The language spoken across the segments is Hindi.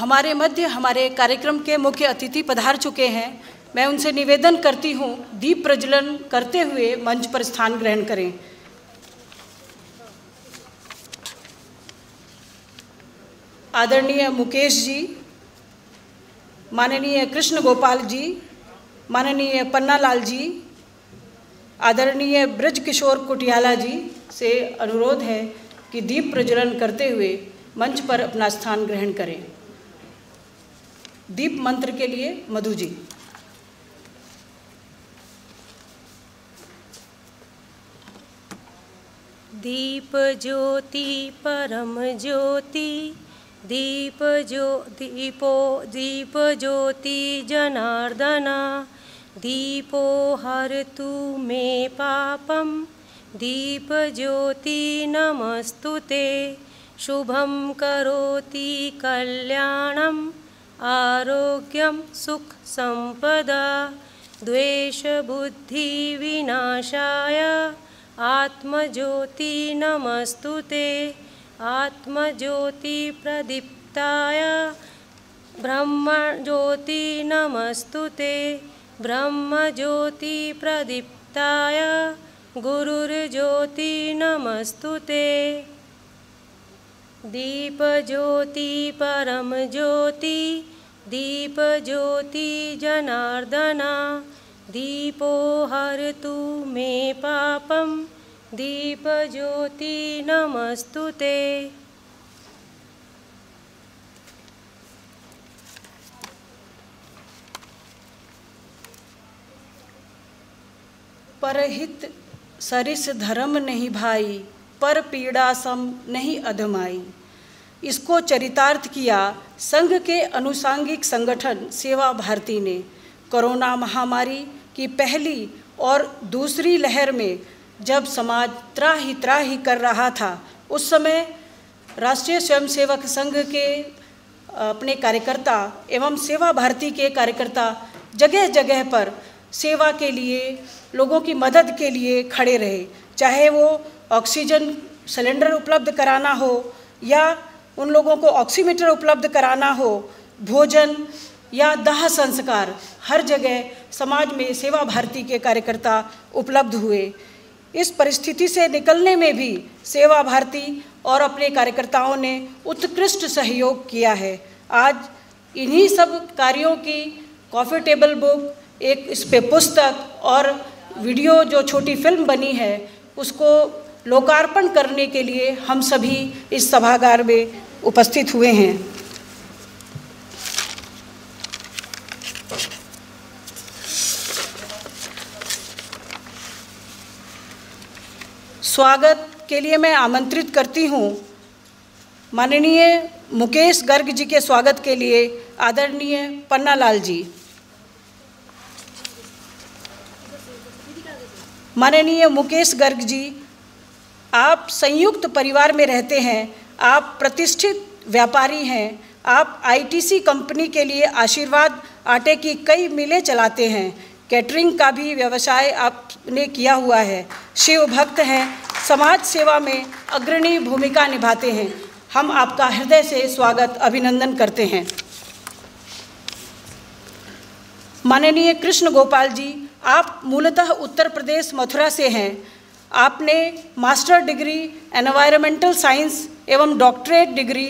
हमारे मध्य हमारे कार्यक्रम के मुख्य अतिथि पधार चुके हैं। मैं उनसे निवेदन करती हूँ दीप प्रज्वलन करते हुए मंच पर स्थान ग्रहण करें। आदरणीय मुकेश जी, माननीय कृष्ण गोपाल जी, माननीय पन्नालाल जी, आदरणीय ब्रज किशोर कुटियाला जी से अनुरोध है कि दीप प्रज्वलन करते हुए मंच पर अपना स्थान ग्रहण करें। दीप मंत्र के लिए मधु जी। दीप ज्योति परम ज्योति, दीप ज्योति जनार्दना, दीपो हरतु मे पापम, दीप ज्योति नमस्तुते, शुभं करोति कल्याणं, आरोग्यं सुख संपदा, द्वेष बुद्धि विनाशाय, आत्मज्योति नमस्तुते, आत्मज्योति प्रदीप्ताय, ब्रह्मज्योति नमस्तुते, ब्रह्मज्योति प्रदीप्ताय, गुरुर्ज्योति नमस्तुते। दीप ज्योति परम ज्योति, दीप ज्योति जनार्दना, दीपो हरतु मे पापम, दीप ज्योति नमस्तुते। परहित सरिस धर्म नहीं भाई, पर पीड़ा सम नहीं अधमाई। इसको चरितार्थ किया संघ के अनुसांगिक संगठन सेवा भारती ने। कोरोना महामारी की पहली और दूसरी लहर में जब समाज त्राही कर रहा था, उस समय राष्ट्रीय स्वयंसेवक संघ के अपने कार्यकर्ता एवं सेवा भारती के कार्यकर्ता जगह जगह पर सेवा के लिए, लोगों की मदद के लिए खड़े रहे। चाहे वो ऑक्सीजन सिलेंडर उपलब्ध कराना हो या उन लोगों को ऑक्सीमीटर उपलब्ध कराना हो, भोजन या दाह संस्कार, हर जगह समाज में सेवा भारती के कार्यकर्ता उपलब्ध हुए। इस परिस्थिति से निकलने में भी सेवा भारती और अपने कार्यकर्ताओं ने उत्कृष्ट सहयोग किया है। आज इन्हीं सब कार्यों की कॉफ़ी टेबल बुक, एक इस पे पुस्तक और वीडियो जो छोटी फिल्म बनी है, उसको लोकार्पण करने के लिए हम सभी इस सभागार में उपस्थित हुए हैं। स्वागत के लिए मैं आमंत्रित करती हूँ माननीय मुकेश गर्ग जी के स्वागत के लिए आदरणीय पन्नालाल जी। माननीय मुकेश गर्ग जी, आप संयुक्त परिवार में रहते हैं, आप प्रतिष्ठित व्यापारी हैं, आप आईटीसी कंपनी के लिए आशीर्वाद आटे की कई मिलें चलाते हैं, कैटरिंग का भी व्यवसाय आपने किया हुआ है, शिव भक्त हैं, समाज सेवा में अग्रणी भूमिका निभाते हैं। हम आपका हृदय से स्वागत अभिनंदन करते हैं। माननीय कृष्ण गोपाल जी, आप मूलतः उत्तर प्रदेश मथुरा से हैं। आपने मास्टर डिग्री एनवायरमेंटल साइंस एवं doctorate degree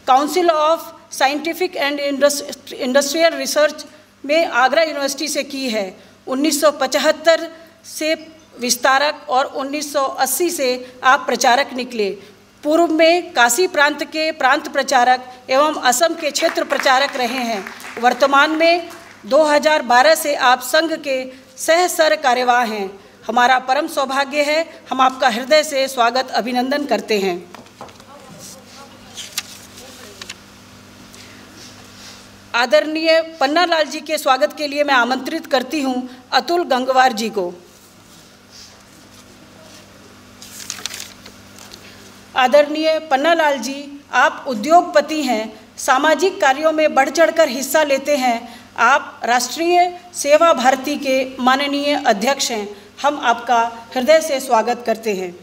council of scientific and industrial research में आगरा यूनिवर्सिटी से की है। 1975 से विस्तारक और 1980 से आप प्रचारक निकले। पूर्व में काशी प्रांत के प्रांत प्रचारक एवं असम के क्षेत्र प्रचारक रहे हैं। वर्तमान में 2012 से आप संघ के सह सर कार्यवाह हैं। हमारा परम सौभाग्य है, हम आपका हृदय से स्वागत अभिनंदन करते हैं। आदरणीय पन्नालाल जी के स्वागत के लिए मैं आमंत्रित करती हूं अतुल गंगवार जी को। आदरणीय पन्नालाल जी, आप उद्योगपति हैं, सामाजिक कार्यों में बढ़ चढ़कर हिस्सा लेते हैं। आप राष्ट्रीय सेवा भारती के माननीय अध्यक्ष हैं। हम आपका हृदय से स्वागत करते हैं।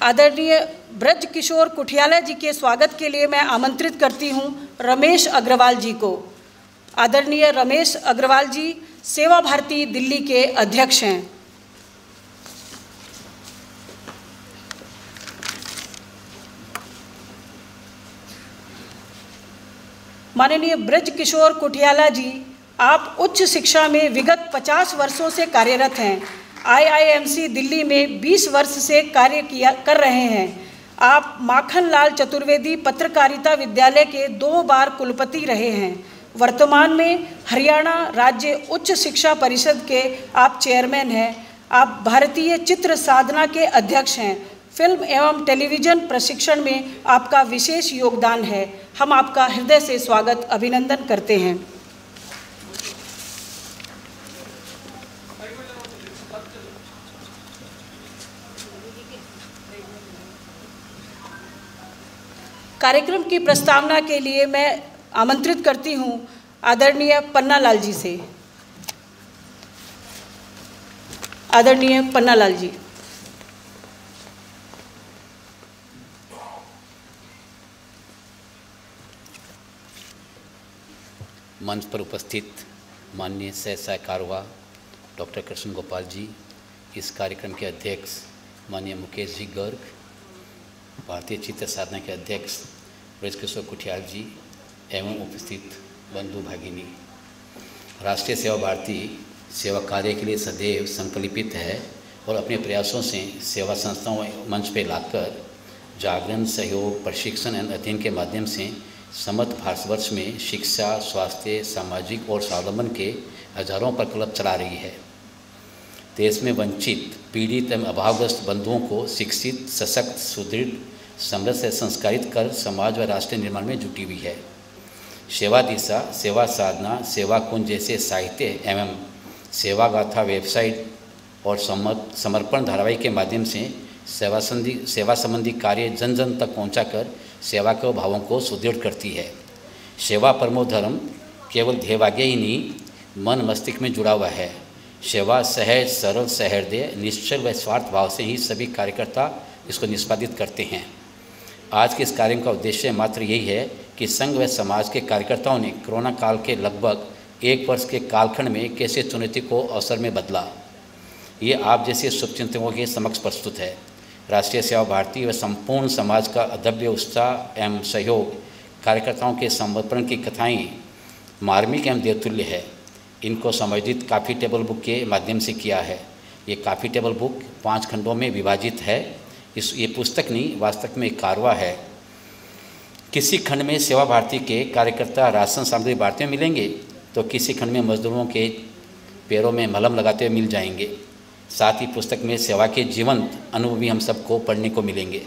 आदरणीय ब्रज किशोर कुठियाला जी के स्वागत के लिए मैं आमंत्रित करती हूं रमेश अग्रवाल जी को। आदरणीय रमेश अग्रवाल जी सेवा भारती दिल्ली के अध्यक्ष हैं। माननीय ब्रज किशोर कुठियाला जी, आप उच्च शिक्षा में विगत 50 वर्षों से कार्यरत हैं। IIMC दिल्ली में 20 वर्ष से कार्य कर रहे हैं। आप माखन लाल चतुर्वेदी पत्रकारिता विद्यालय के 2 बार कुलपति रहे हैं। वर्तमान में हरियाणा राज्य उच्च शिक्षा परिषद के आप चेयरमैन हैं। आप भारतीय चित्र साधना के अध्यक्ष हैं। फिल्म एवं टेलीविज़न प्रशिक्षण में आपका विशेष योगदान है। हम आपका हृदय से स्वागत अभिनंदन करते हैं। कार्यक्रम की प्रस्तावना के लिए मैं आमंत्रित करती हूं आदरणीय पन्नालाल जी से। आदरणीय पन्नालाल जी। मंच पर उपस्थित माननीय सह सहायकारवा डॉक्टर कृष्ण गोपाल जी, इस कार्यक्रम के अध्यक्ष माननीय मुकेश जी गर्ग, भारतीय चित्र साधना के अध्यक्ष ब्रज किशोर कुठियाल जी एवं उपस्थित बंधु भगिनी, राष्ट्रीय सेवा भारती सेवा कार्य के लिए सदैव संकल्पित है और अपने प्रयासों से सेवा संस्थाओं मंच पर लाकर जागरण, सहयोग, प्रशिक्षण एवं अध्ययन के माध्यम से समस्त भारतवर्ष में शिक्षा, स्वास्थ्य, सामाजिक और स्वावलंबन के हजारों प्रकल्प चला रही है। देश में वंचित, पीड़ित एवं अभावग्रस्त बंधुओं को शिक्षित, सशक्त, सुदृढ़, समृद्ध से संस्कारित कर समाज व राष्ट्र निर्माण में जुटी हुई है। सेवा दिशा, सेवा साधना, सेवा कुंज जैसे साहित्य एवं सेवा गाथा वेबसाइट और समर्पण धारावाहिक के माध्यम से सेवा संबंधी कार्य जन जन तक पहुंचाकर सेवा के भावों को सुदृढ़ करती है। सेवा परमो धर्म केवल ध्येयवाक्य ही नहीं, मन मस्तिष्क में जुड़ा हुआ है। सेवा सहज, सरल, सहृदय, निश्चल व स्वार्थ भाव से ही सभी कार्यकर्ता इसको निष्पादित करते हैं। आज के इस कार्यक्रम का उद्देश्य मात्र यही है कि संघ व समाज के कार्यकर्ताओं ने कोरोना काल के लगभग 1 वर्ष के कालखंड में कैसे चुनौती को अवसर में बदला, ये आप जैसे शुभचिंतकों के समक्ष प्रस्तुत है। राष्ट्रीय सेवा भारती व संपूर्ण समाज का अदम्य उत्साह एवं सहयोग, कार्यकर्ताओं के समर्पण की कथाएं मार्मिक एवं देवतुल्य है। इनको संवर्धित काफ़ी टेबल बुक के माध्यम से किया है। ये काफ़ी टेबल बुक 5 खंडों में विभाजित है। ये पुस्तक नहीं, वास्तव में एक कारवा है। किसी खंड में सेवा भारती के कार्यकर्ता राशन सामग्री बांटते हुए मिलेंगे तो किसी खंड में मजदूरों के पैरों में मलहम लगाते हुए मिल जाएंगे। साथ ही पुस्तक में सेवा के जीवंत अनुभव भी हम सबको पढ़ने को मिलेंगे।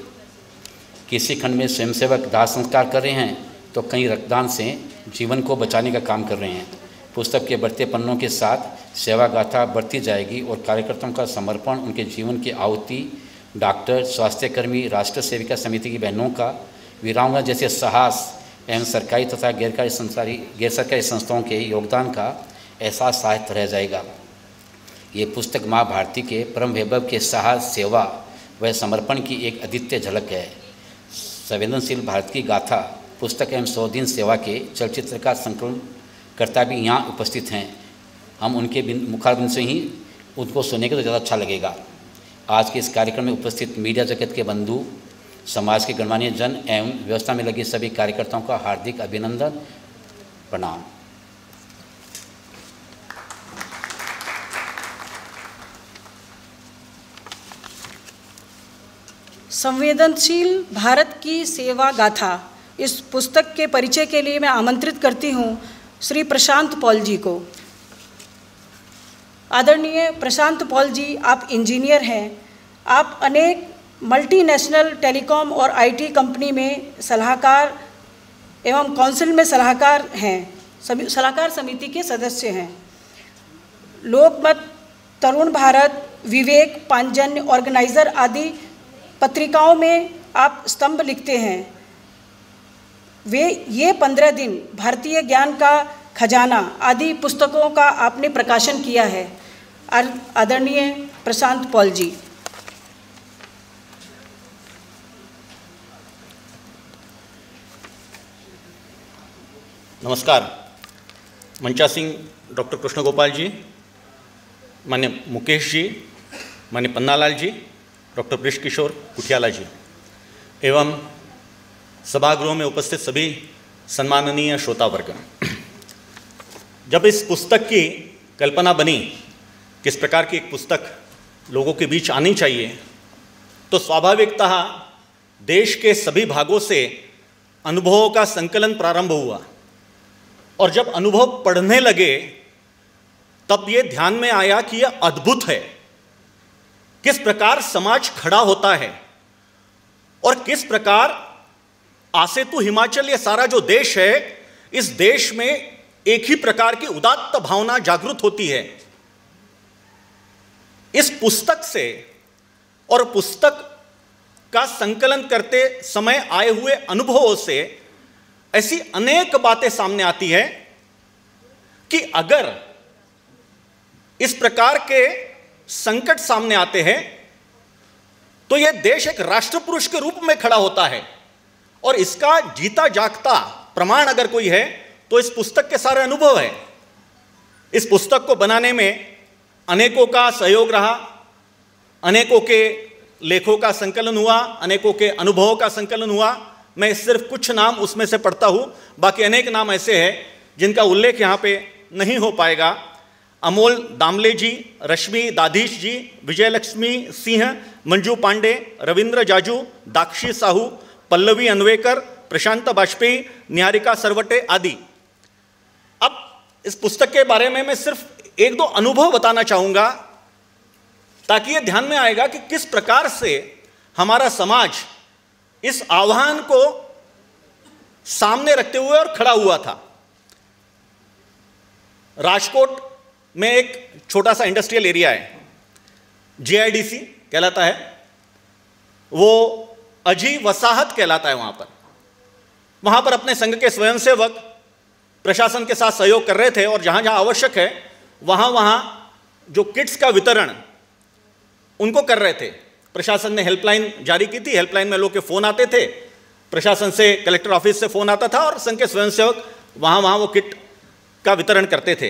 किसी खंड में स्वयंसेवक दाह संस्कार कर रहे हैं तो कई रक्तदान से जीवन को बचाने का काम कर रहे हैं। पुस्तक के बढ़ते पन्नों के साथ सेवा गाथा बढ़ती जाएगी और कार्यकर्ताओं का समर्पण, उनके जीवन की आहुति, डॉक्टर, स्वास्थ्यकर्मी, राष्ट्र सेविका समिति की बहनों का वीरांगना जैसे साहस एवं सरकारी तथा गैर सरकारी संस्थाओं के योगदान का एहसास साहित्य रह जाएगा। ये पुस्तक माँ भारती के परम वैभव के साहस, सेवा व समर्पण की एक अद्वितीय झलक है। संवेदनशील भारत की गाथा पुस्तक एवं 100 दिन सेवा के चलचित्र का संकलन करता भी यहाँ उपस्थित हैं। हम उनके मुखारबिंद से ही उनको सुनेंगे तो ज़्यादा अच्छा लगेगा। आज के इस कार्यक्रम में उपस्थित मीडिया जगत के बंधु, समाज के गणमान्य जन एवं व्यवस्था में लगे सभी कार्यकर्ताओं का हार्दिक अभिनंदन, प्रणाम। संवेदनशील भारत की सेवा गाथा, इस पुस्तक के परिचय के लिए मैं आमंत्रित करती हूँ श्री प्रशांत पॉल जी को। आदरणीय प्रशांत पॉल जी, आप इंजीनियर हैं। आप अनेक मल्टीनेशनल टेलीकॉम और आईटी कंपनी में सलाहकार एवं काउंसिल में सलाहकार हैं, सलाहकार समिति के सदस्य हैं। लोकमत, तरुण भारत, विवेक, पांचजन्य, ऑर्गेनाइजर आदि पत्रिकाओं में आप स्तंभ लिखते हैं। ये 15 दिन, भारतीय ज्ञान का खजाना आदि पुस्तकों का आपने प्रकाशन किया है। आदरणीय प्रशांत पॉल जी। नमस्कार। मंचा सिंह, डॉक्टर कृष्ण गोपाल जी, मान्य मुकेश जी, मान्य पन्नालाल जी, डॉक्टर बृष किशोर कुठियाला जी एवं सभागृह में उपस्थित सभी सम्माननीय श्रोतावर्ग, जब इस पुस्तक की कल्पना बनी किस प्रकार की एक पुस्तक लोगों के बीच आनी चाहिए, तो स्वाभाविकतः देश के सभी भागों से अनुभवों का संकलन प्रारंभ हुआ और जब अनुभव पढ़ने लगे तब ये ध्यान में आया कि यह अद्भुत है किस प्रकार समाज खड़ा होता है और किस प्रकार आसेतु हिमाचल, ये सारा जो देश है, इस देश में एक ही प्रकार की उदात्त भावना जागृत होती है। इस पुस्तक से और पुस्तक का संकलन करते समय आए हुए अनुभवों से ऐसी अनेक बातें सामने आती है कि अगर इस प्रकार के संकट सामने आते हैं तो यह देश एक राष्ट्र पुरुष के रूप में खड़ा होता है और इसका जीता जागता प्रमाण अगर कोई है तो इस पुस्तक के सारे अनुभव है। इस पुस्तक को बनाने में अनेकों का सहयोग रहा, अनेकों के लेखों का संकलन हुआ, अनेकों के अनुभवों का संकलन हुआ। मैं सिर्फ कुछ नाम उसमें से पढ़ता हूं, बाकी अनेक नाम ऐसे हैं जिनका उल्लेख यहां पे नहीं हो पाएगा। अमोल दामले जी, रश्मि दाधीश जी, विजयलक्ष्मी सिंह, मंजू पांडे, रविंद्र जाजू, दाक्षी साहू, पल्लवी अन्वेकर, प्रशांत बाजपेयी, निहारिका सरवटे आदि। अब इस पुस्तक के बारे में मैं सिर्फ एक दो अनुभव बताना चाहूंगा ताकि ये ध्यान में आएगा कि किस प्रकार से हमारा समाज इस आह्वान को सामने रखते हुए और खड़ा हुआ था। राजकोट में एक छोटा सा इंडस्ट्रियल एरिया है, जीआईडीसी कहलाता है, वो अजी वसाहत कहलाता है। वहां पर अपने संघ के स्वयंसेवक प्रशासन के साथ सहयोग कर रहे थे और जहां जहां आवश्यक है वहां जो किट्स का वितरण उनको कर रहे थे। प्रशासन ने हेल्पलाइन जारी की थी, हेल्पलाइन में लोग के फोन आते थे, प्रशासन से, कलेक्टर ऑफिस से फोन आता था और संघ के स्वयंसेवक वहां वो किट का वितरण करते थे।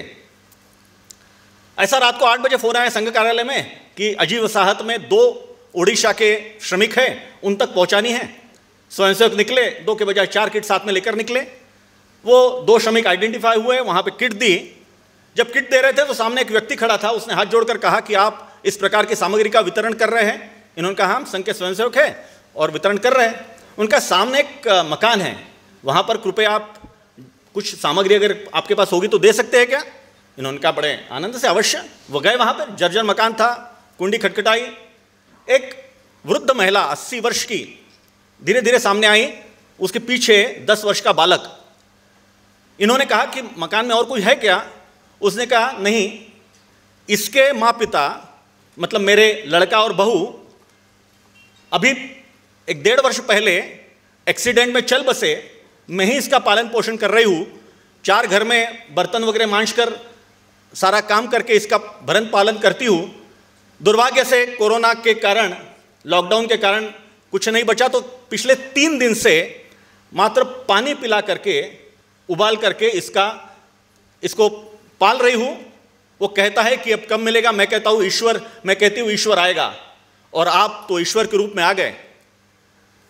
ऐसा रात को 8 बजे फोन आया संघ कार्यालय में कि अजी वसाहत में 2 उड़ीसा के श्रमिक हैं, उन तक पहुंचानी है। स्वयंसेवक निकले, 2 के बजाय 4 किट साथ में लेकर निकले। वो 2 श्रमिक आइडेंटिफाई हुए, वहां पे किट दी। जब किट दे रहे थे तो सामने एक व्यक्ति खड़ा था, उसने हाथ जोड़कर कहा कि आप इस प्रकार की सामग्री का वितरण कर रहे हैं? इन्होंने कहा हम संघ के स्वयंसेवक हैं और वितरण कर रहे हैं। उनका सामने एक मकान है, वहां पर कृपया आप कुछ सामग्री अगर आपके पास होगी तो दे सकते हैं क्या? इन्होंने कहा बड़े आनंद से अवश्य। वो गए, वहां पर जर्जर मकान था, कुंडी खटखटाई, एक वृद्ध महिला 80 वर्ष की धीरे धीरे सामने आई, उसके पीछे 10 वर्ष का बालक। इन्होंने कहा कि मकान में और कोई है क्या? उसने कहा नहीं, इसके माँ पिता मतलब मेरे लड़का और बहू अभी 1-1.5 वर्ष पहले एक्सीडेंट में चल बसे, मैं ही इसका पालन पोषण कर रही हूँ। 4 घर में बर्तन वगैरह मांझ कर सारा काम करके इसका भरण पालन करती हूँ। दुर्भाग्य से कोरोना के कारण, लॉकडाउन के कारण कुछ नहीं बचा, तो पिछले 3 दिन से मात्र पानी पिला करके, उबाल करके इसको पाल रही हूँ। वो कहता है कि अब कब मिलेगा? मैं कहता हूँ ईश्वर, मैं कहती हूँ ईश्वर आएगा, और आप तो ईश्वर के रूप में आ गए।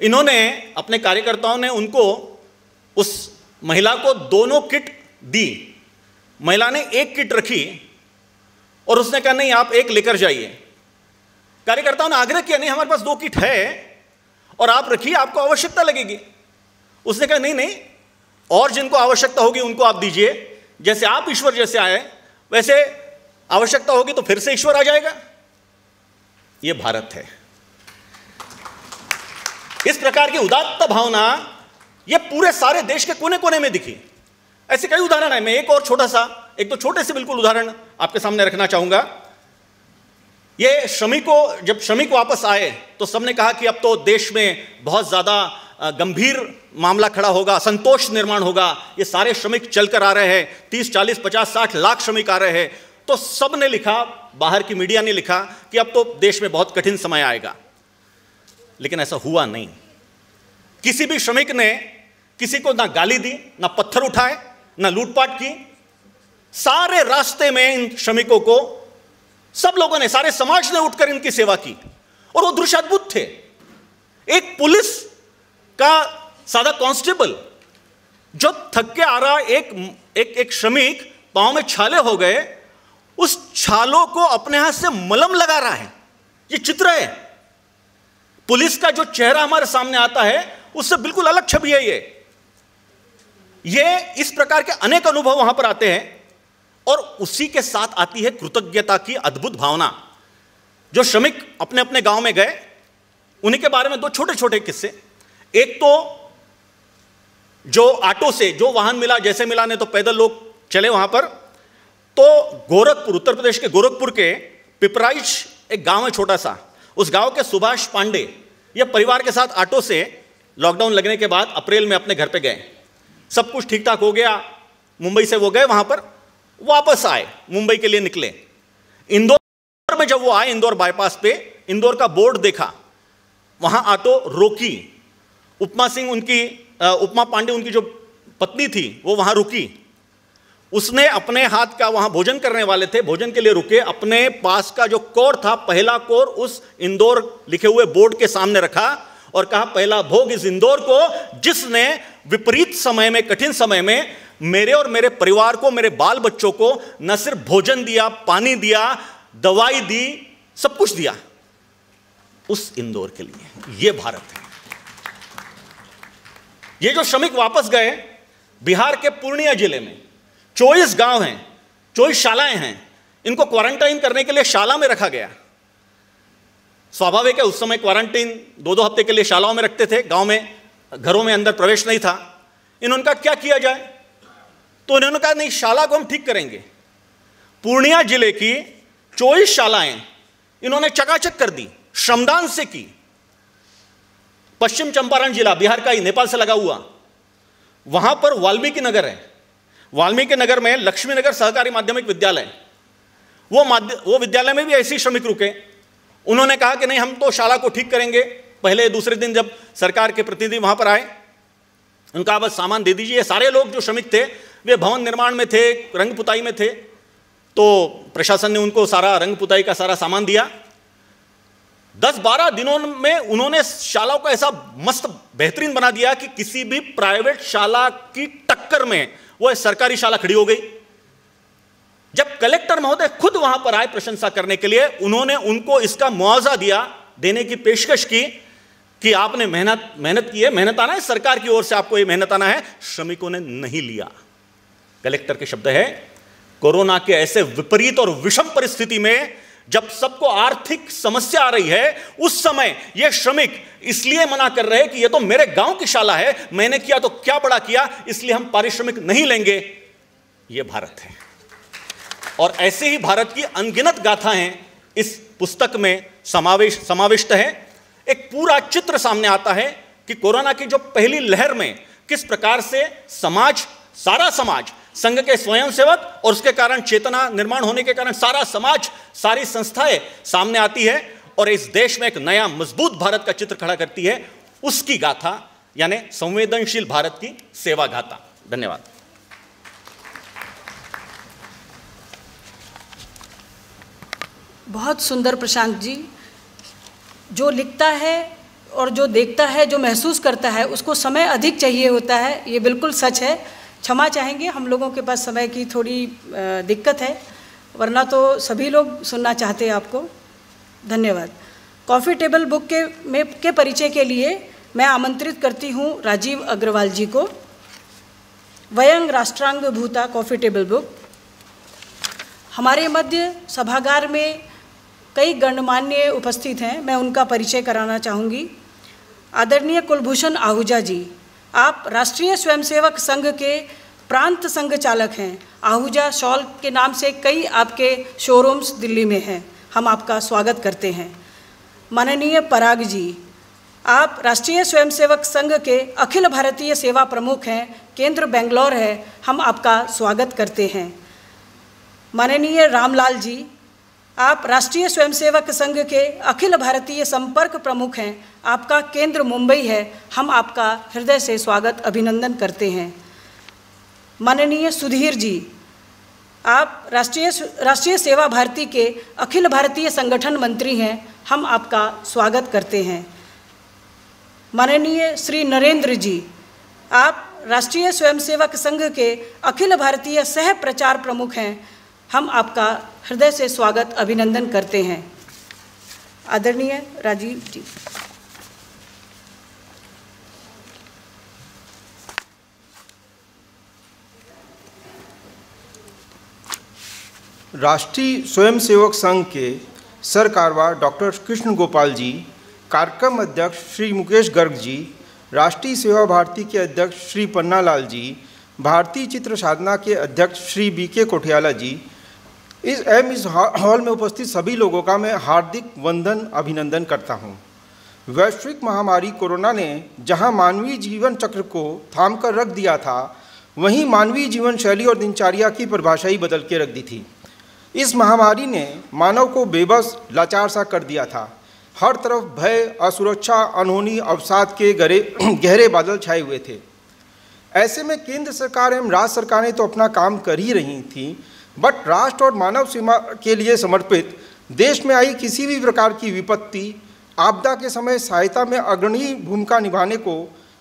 इन्होंने, अपने कार्यकर्ताओं ने उनको, उस महिला को 2 किट दी। महिला ने 1 किट रखी और उसने कहा नहीं आप 1 लेकर जाइए। कार्यकर्ताओं ने आग्रह किया नहीं हमारे पास 2 किट है और आप रखिए, आपको आवश्यकता लगेगी। उसने कहा नहीं नहीं, और जिनको आवश्यकता होगी उनको आप दीजिए। जैसे आप ईश्वर जैसे आए वैसे आवश्यकता होगी तो फिर से ईश्वर आ जाएगा। यह भारत है। इस प्रकार की उदात्त भावना यह पूरे सारे देश के कोने कोने में दिखी। ऐसे कई उदाहरण है। मैं एक और छोटा सा, एक तो छोटे से बिल्कुल उदाहरण आपके सामने रखना चाहूंगा। ये श्रमिकों, जब श्रमिक वापस आए तो सबने कहा कि अब तो देश में बहुत ज्यादा गंभीर मामला खड़ा होगा, असंतोष निर्माण होगा। ये सारे श्रमिक चलकर आ रहे हैं, 30, 40, 50, 60 लाख श्रमिक आ रहे हैं। तो सब ने लिखा, बाहर की मीडिया ने लिखा कि अब तो देश में बहुत कठिन समय आएगा। लेकिन ऐसा हुआ नहीं। किसी भी श्रमिक ने किसी को ना गाली दी, ना पत्थर उठाए, ना लूटपाट की। सारे रास्ते में इन श्रमिकों को सब लोगों ने, सारे समाज ने उठकर इनकी सेवा की और वो दृश्य अद्भुत थे। एक पुलिस का सादा कांस्टेबल जो थक के आ रहा, एक श्रमिक पांव में छाले हो गए, उस छालों को अपने हाथ से मलम लगा रहा है। ये चित्र है। पुलिस का जो चेहरा हमारे सामने आता है उससे बिल्कुल अलग छवि है ये इस प्रकार के अनेक अनुभव वहां पर आते हैं और उसी के साथ आती है कृतज्ञता की अद्भुत भावना। जो श्रमिक अपने अपने गांव में गए, उन्हीं के बारे में दो छोटे छोटे किस्से। एक तो जो ऑटो से जो वाहन मिला, जैसे मिला, ने तो पैदल लोग चले वहां पर, तो गोरखपुर, उत्तर प्रदेश के गोरखपुर के पिपराइच एक गांव है छोटा सा, उस गांव के सुभाष पांडे ये परिवार के साथ ऑटो से लॉकडाउन लगने के बाद अप्रैल में अपने घर पे गए। सब कुछ ठीक ठाक हो गया। मुंबई से वो गए वहां पर, वापस आए, मुंबई के लिए निकले। इंदौर में जब वो आए, इंदौर बाईपास पे इंदौर का बोर्ड देखा, वहां ऑटो रोकी। उपमा पांडे उनकी जो पत्नी थी वो वहां रुकी। उसने अपने हाथ का, वहां भोजन करने वाले थे, भोजन के लिए रुके, अपने पास का जो कोर था, पहला कोर उस इंदौर लिखे हुए बोर्ड के सामने रखा और कहा, पहला भोग इस इंदौर को जिसने विपरीत समय में, कठिन समय में मेरे और मेरे परिवार को, मेरे बाल बच्चों को न सिर्फ भोजन दिया, पानी दिया, दवाई दी, सब कुछ दिया, उस इंदौर के लिए। यह भारत है। ये जो श्रमिक वापस गए, बिहार के पूर्णिया जिले में 24 गांव हैं, 24 शालाएं हैं। इनको क्वारंटाइन करने के लिए शाला में रखा गया। स्वाभाविक है, उस समय क्वारंटाइन 2-2 हफ्ते के लिए शालाओं में रखते थे, गांव में, घरों में अंदर प्रवेश नहीं था। इन्होंने कहा क्या किया जाए, तो इन्होंने कहा नहीं, शाला को हम ठीक करेंगे। पूर्णिया जिले की 24 शालाएं इन्होंने चकाचक कर दी, श्रमदान से की। पश्चिम चंपारण जिला, बिहार का ही, नेपाल से लगा हुआ, वहां पर वाल्मीकि नगर है। वाल्मीकि नगर में लक्ष्मी नगर सहकारी माध्यमिक विद्यालय, वो विद्यालय में भी ऐसे श्रमिक रुके। उन्होंने कहा कि नहीं, हम तो शाला को ठीक करेंगे। पहले दूसरे दिन जब सरकार के प्रतिनिधि वहां पर आए, उनका बस सामान दे दीजिए। सारे लोग जो श्रमिक थे वे भवन निर्माण में थे, रंग पुताई में थे, तो प्रशासन ने उनको सारा रंग पुताई का सारा सामान दिया। 10-12 दिनों में उन्होंने शालाओं को ऐसा मस्त बेहतरीन बना दिया कि किसी भी प्राइवेट शाला की टक्कर में वो सरकारी शाला खड़ी हो गई। जब कलेक्टर महोदय खुद वहां पर आए प्रशंसा करने के लिए, उन्होंने उनको इसका मुआवजा दिया, देने की पेशकश की कि आपने मेहनत की है, मेहनत आना है, सरकार की ओर से आपको ये मेहनत आना है। श्रमिकों ने नहीं लिया। कलेक्टर के शब्द है, कोरोना के ऐसे विपरीत और विषम परिस्थिति में जब सबको आर्थिक समस्या आ रही है, उस समय ये श्रमिक इसलिए मना कर रहे हैं कि ये तो मेरे गांव की शाला है, मैंने किया तो क्या बड़ा किया, इसलिए हम पारिश्रमिक नहीं लेंगे। ये भारत है। और ऐसे ही भारत की अनगिनत गाथाएं इस पुस्तक में समाविष्ट है। एक पूरा चित्र सामने आता है कि कोरोना की जो पहली लहर में किस प्रकार से समाज, सारा समाज, संघ के स्वयंसेवक और उसके कारण चेतना निर्माण होने के कारण सारा समाज, सारी संस्थाएं सामने आती है और इस देश में एक नया मजबूत भारत का चित्र खड़ा करती है। उसकी गाथा यानी संवेदनशील भारत की सेवा गाथा। धन्यवाद। बहुत सुंदर प्रशांत जी। जो लिखता है और जो देखता है, जो महसूस करता है, उसको समय अधिक चाहिए होता है। ये बिल्कुल सच है। क्षमा चाहेंगे, हम लोगों के पास समय की थोड़ी दिक्कत है, वरना तो सभी लोग सुनना चाहते हैं आपको। धन्यवाद। कॉफ़ी टेबल बुक के परिचय के लिए मैं आमंत्रित करती हूँ राजीव अग्रवाल जी को। वयं राष्ट्रांग भूता कॉफ़ी टेबल बुक। हमारे मध्य सभागार में कई गणमान्य उपस्थित हैं, मैं उनका परिचय कराना चाहूँगी। आदरणीय कुलभूषण आहूजा जी, आप राष्ट्रीय स्वयंसेवक संघ के प्रांत संघ चालक हैं। आहूजा शॉल के नाम से कई आपके शोरूम्स दिल्ली में हैं। हम आपका स्वागत करते हैं। माननीय पराग जी, आप राष्ट्रीय स्वयंसेवक संघ के अखिल भारतीय सेवा प्रमुख हैं, केंद्र बेंगलोर है। हम आपका स्वागत करते हैं। माननीय रामलाल जी, आप राष्ट्रीय स्वयंसेवक संघ के अखिल भारतीय संपर्क प्रमुख हैं, आपका केंद्र मुंबई है। हम आपका हृदय से स्वागत, अभिनंदन करते हैं। माननीय सुधीर जी, आप राष्ट्रीय सेवा भारती के अखिल भारतीय संगठन मंत्री हैं, हम आपका स्वागत करते हैं। माननीय श्री नरेंद्र जी, आप राष्ट्रीय स्वयंसेवक संघ के अखिल भारतीय सह प्रचार प्रमुख हैं, हम आपका हृदय से स्वागत अभिनंदन करते हैं। आदरणीय राजीव जी। राष्ट्रीय स्वयंसेवक संघ के सरकारवाह डॉक्टर कृष्ण गोपाल जी, कार्यक्रम अध्यक्ष श्री मुकेश गर्ग जी, राष्ट्रीय सेवा भारती के अध्यक्ष श्री पन्नालाल जी, भारतीय चित्र साधना के अध्यक्ष श्री बीके कोठियाला जी, इस हॉल में उपस्थित सभी लोगों का मैं हार्दिक वंदन अभिनंदन करता हूं। वैश्विक महामारी कोरोना ने जहां मानवीय जीवन चक्र को थाम कर रख दिया था, वहीं मानवीय जीवन शैली और दिनचर्या की परिभाषा ही बदल के रख दी थी। इस महामारी ने मानव को बेबस लाचार सा कर दिया था। हर तरफ भय, असुरक्षा, अनहोनी, अवसाद के गहरे बादल छाए हुए थे। ऐसे में केंद्र सरकार एवं राज्य सरकारें तो अपना काम कर ही रही थीं, बट राष्ट्र और मानव सेवा के लिए समर्पित देश में आई किसी भी प्रकार की विपत्ति, आपदा के समय सहायता में अग्रणी भूमिका निभाने को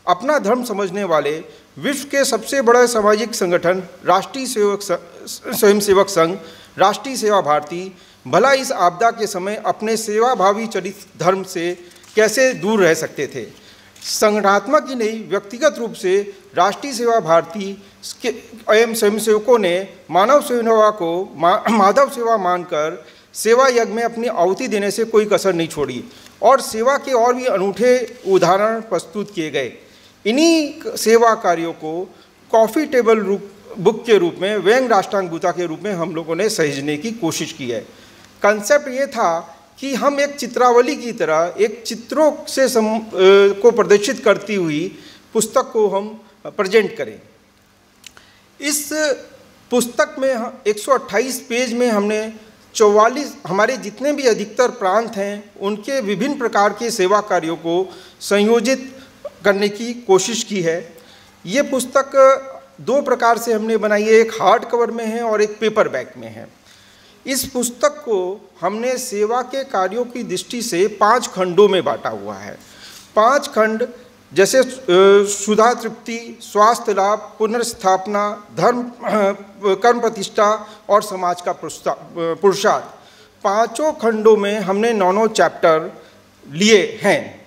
अपना धर्म समझने वाले विश्व के सबसे बड़े सामाजिक संगठन राष्ट्रीय स्वयंसेवक संघ, राष्ट्रीय सेवा भारती भला इस आपदा के समय अपने सेवाभावी चरित धर्म से कैसे दूर रह सकते थे। संगठनात्मक ही नहीं, व्यक्तिगत रूप से राष्ट्रीय सेवा भारती एवं स्वयंसेवकों ने मानव सेवा को माधव सेवा मानकर सेवा यज्ञ में अपनी आहुति देने से कोई कसर नहीं छोड़ी और सेवा के और भी अनूठे उदाहरण प्रस्तुत किए गए। इन्हीं सेवा कार्यों को कॉफ़ी टेबल बुक के रूप में, व्यंग राष्ट्रांगभूता के रूप में हम लोगों ने सहेजने की कोशिश की है। कंसेप्ट ये था कि हम एक चित्रावली की तरह एक चित्रों से को प्रदर्शित करती हुई पुस्तक को हम प्रेजेंट करें। इस पुस्तक में 128 पेज में हमने 44 हमारे जितने भी अधिकतर प्रांत हैं उनके विभिन्न प्रकार के सेवा कार्यों को संयोजित करने की कोशिश की है। ये पुस्तक दो प्रकार से हमने बनाई है, एक हार्ड कवर में है और एक पेपर बैक में है। इस पुस्तक को हमने सेवा के कार्यों की दृष्टि से 5 खंडों में बांटा हुआ है। 5 खंड जैसे सुधा तृप्ति, स्वास्थ्य लाभ, पुनर्स्थापना, धर्म कर्म प्रतिष्ठा और समाज का पुरुषार्थ, 5 खंडों में हमने 9 चैप्टर लिए हैं।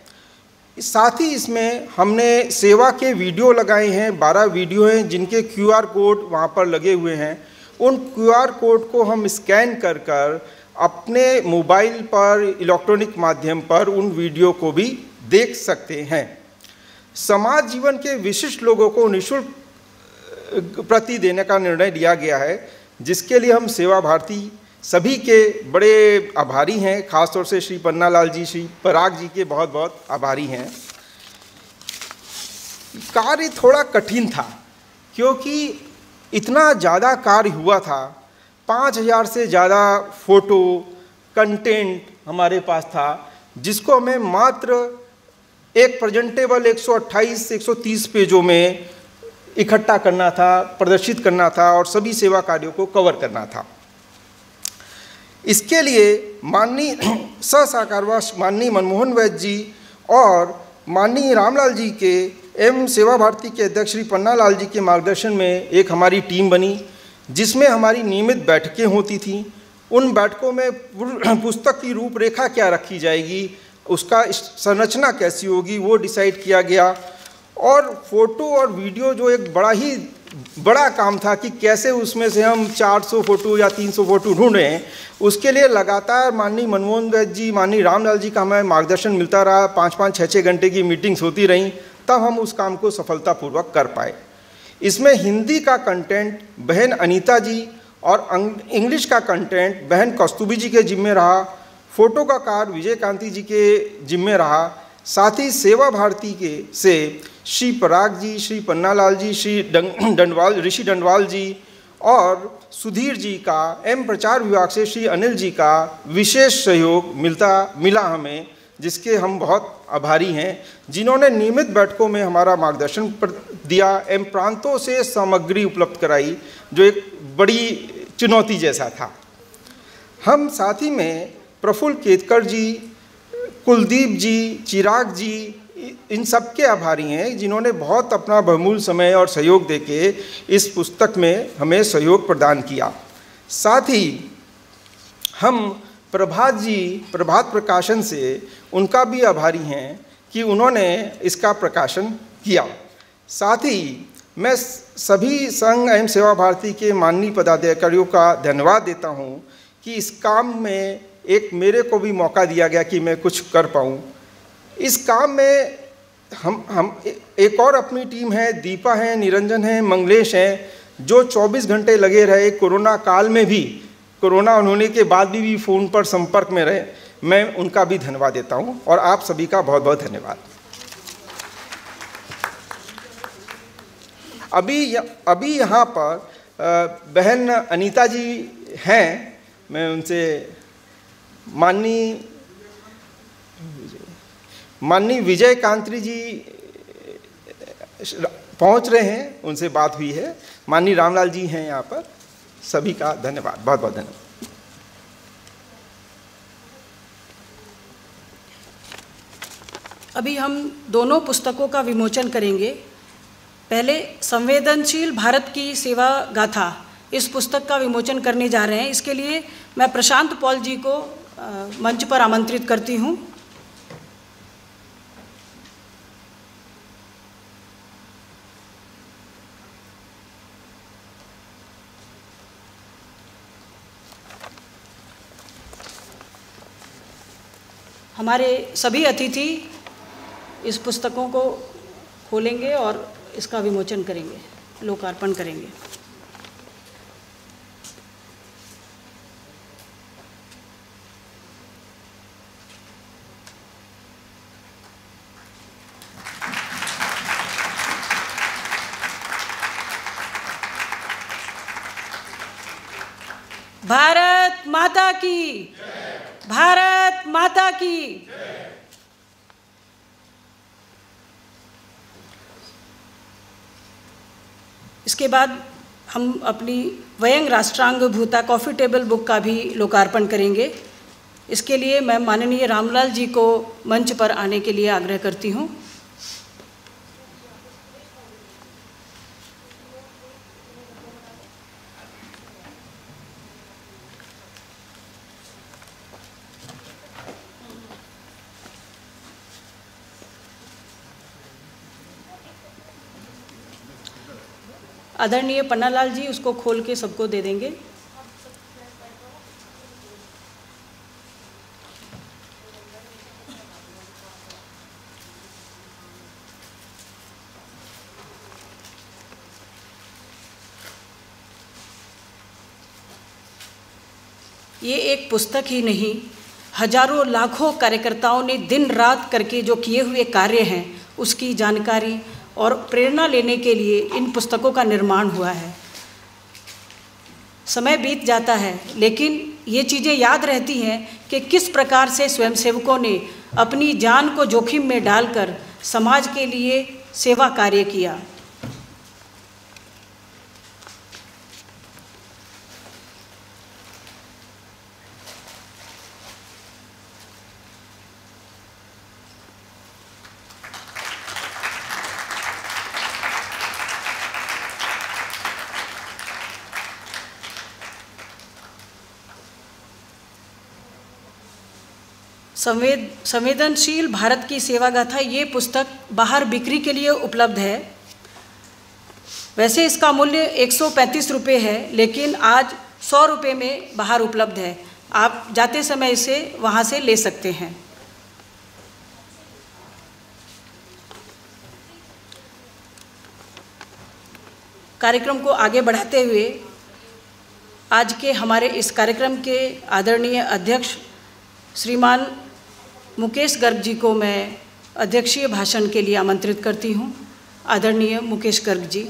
साथ ही इसमें हमने सेवा के वीडियो लगाए हैं, 12 वीडियो हैं जिनके QR कोड वहाँ पर लगे हुए हैं। उन QR कोड को हम स्कैन कर अपने मोबाइल पर, इलेक्ट्रॉनिक माध्यम पर उन वीडियो को भी देख सकते हैं। समाज जीवन के विशिष्ट लोगों को निःशुल्क प्रति देने का निर्णय लिया गया है, जिसके लिए हम सेवा भारती सभी के बड़े आभारी हैं। खासतौर से श्री पन्नालाल जी, श्री पराग जी के बहुत बहुत आभारी हैं। कार्य थोड़ा कठिन था क्योंकि इतना ज़्यादा कार्य हुआ था। 5000 से ज़्यादा फोटो कंटेंट हमारे पास था, जिसको हमें मात्र एक प्रेजेंटेबल 128 से 130 पेजों में इकट्ठा करना था, प्रदर्शित करना था और सभी सेवा कार्यों को कवर करना था। इसके लिए माननीय सहसाकारवास माननीय मनमोहन वैद्य जी और माननीय रामलाल जी के एवं सेवा भारती के अध्यक्ष श्री पन्नालाल जी के मार्गदर्शन में एक हमारी टीम बनी, जिसमें हमारी नियमित बैठकें होती थीं। उन बैठकों में पुस्तक की रूपरेखा क्या रखी जाएगी, उसका संरचना कैसी होगी, वो डिसाइड किया गया। और फोटो और वीडियो जो एक बड़ा काम था कि कैसे उसमें से हम 400 फोटो या 300 फोटो ढूंढ रहे हैं, उसके लिए लगातार माननीय मनमोहन वैद्य जी, माननीय रामलाल जी का हमें मार्गदर्शन मिलता रहा। 5-5, 6-6 घंटे की मीटिंग्स होती रहीं, तब हम उस काम को सफलतापूर्वक कर पाए। इसमें हिंदी का कंटेंट बहन अनीता जी और इंग्लिश का कंटेंट बहन कस्तूरी जी के जिम्मे रहा। फोटो का कार्य विजय कांति जी के जिम्मे रहा। साथ ही सेवा भारती के से श्री पराग जी, श्री पन्नालाल जी, श्री ऋषि डंडवाल जी और सुधीर जी का एवं प्रचार विभाग से श्री अनिल जी का विशेष सहयोग मिला हमें, जिसके हम बहुत आभारी हैं, जिन्होंने नियमित बैठकों में हमारा मार्गदर्शन दिया एवं प्रांतों से सामग्री उपलब्ध कराई, जो एक बड़ी चुनौती जैसा था। हम साथ ही में प्रफुल्ल केतकर जी, कुलदीप जी, चिराग जी, इन सब के आभारी हैं जिन्होंने बहुत अपना बहुमूल्य समय और सहयोग देके इस पुस्तक में हमें सहयोग प्रदान किया। साथ ही हम प्रभात जी, प्रभात प्रकाशन से उनका भी आभारी हैं कि उन्होंने इसका प्रकाशन किया। साथ ही मैं सभी संघ एवं सेवा भारती के माननीय पदाधिकारियों का धन्यवाद देता हूं कि इस काम में एक मेरे को भी मौका दिया गया कि मैं कुछ कर पाऊं। इस काम में हम एक और अपनी टीम है, दीपा है, निरंजन है, मंगलेश हैं, जो 24 घंटे लगे रहे कोरोना काल में भी, कोरोना होने के बाद भी फ़ोन पर संपर्क में रहे। मैं उनका भी धन्यवाद देता हूं और आप सभी का बहुत बहुत धन्यवाद। अभी यहाँ पर बहन अनीता जी हैं, मैं उनसे माननीय विजय कांत्री जी पहुंच रहे हैं, उनसे बात हुई है। माननीय रामलाल जी हैं यहाँ पर। सभी का धन्यवाद, बहुत बहुत धन्यवाद। अभी हम दोनों पुस्तकों का विमोचन करेंगे। पहले संवेदनशील भारत की सेवा गाथा, इस पुस्तक का विमोचन करने जा रहे हैं। इसके लिए मैं प्रशांत पॉल जी को मंच पर आमंत्रित करती हूँ। हमारे सभी अतिथि इस पुस्तकों को खोलेंगे और इसका विमोचन करेंगे, लोकार्पण करेंगे। भारत माता की, भारत माता की। इसके बाद हम अपनी वयं राष्ट्रांग भूता कॉफ़ी टेबल बुक का भी लोकार्पण करेंगे। इसके लिए मैं माननीय रामलाल जी को मंच पर आने के लिए आग्रह करती हूँ। आदरणीय पन्नालाल जी उसको खोल के सबको दे देंगे। ये एक पुस्तक ही नहीं, हजारों लाखों कार्यकर्ताओं ने दिन रात करके जो किए हुए कार्य हैं उसकी जानकारी और प्रेरणा लेने के लिए इन पुस्तकों का निर्माण हुआ है। समय बीत जाता है लेकिन ये चीज़ें याद रहती हैं कि किस प्रकार से स्वयंसेवकों ने अपनी जान को जोखिम में डालकर समाज के लिए सेवा कार्य किया। संवेदनशील भारत की सेवा गाथा, ये पुस्तक बाहर बिक्री के लिए उपलब्ध है। वैसे इसका मूल्य 135 रुपये है लेकिन आज 100 रुपये में बाहर उपलब्ध है। आप जाते समय इसे वहाँ से ले सकते हैं। कार्यक्रम को आगे बढ़ाते हुए आज के हमारे इस कार्यक्रम के आदरणीय अध्यक्ष श्रीमान मुकेश गर्ग जी को मैं अध्यक्षीय भाषण के लिए आमंत्रित करती हूँ। आदरणीय मुकेश गर्ग जी।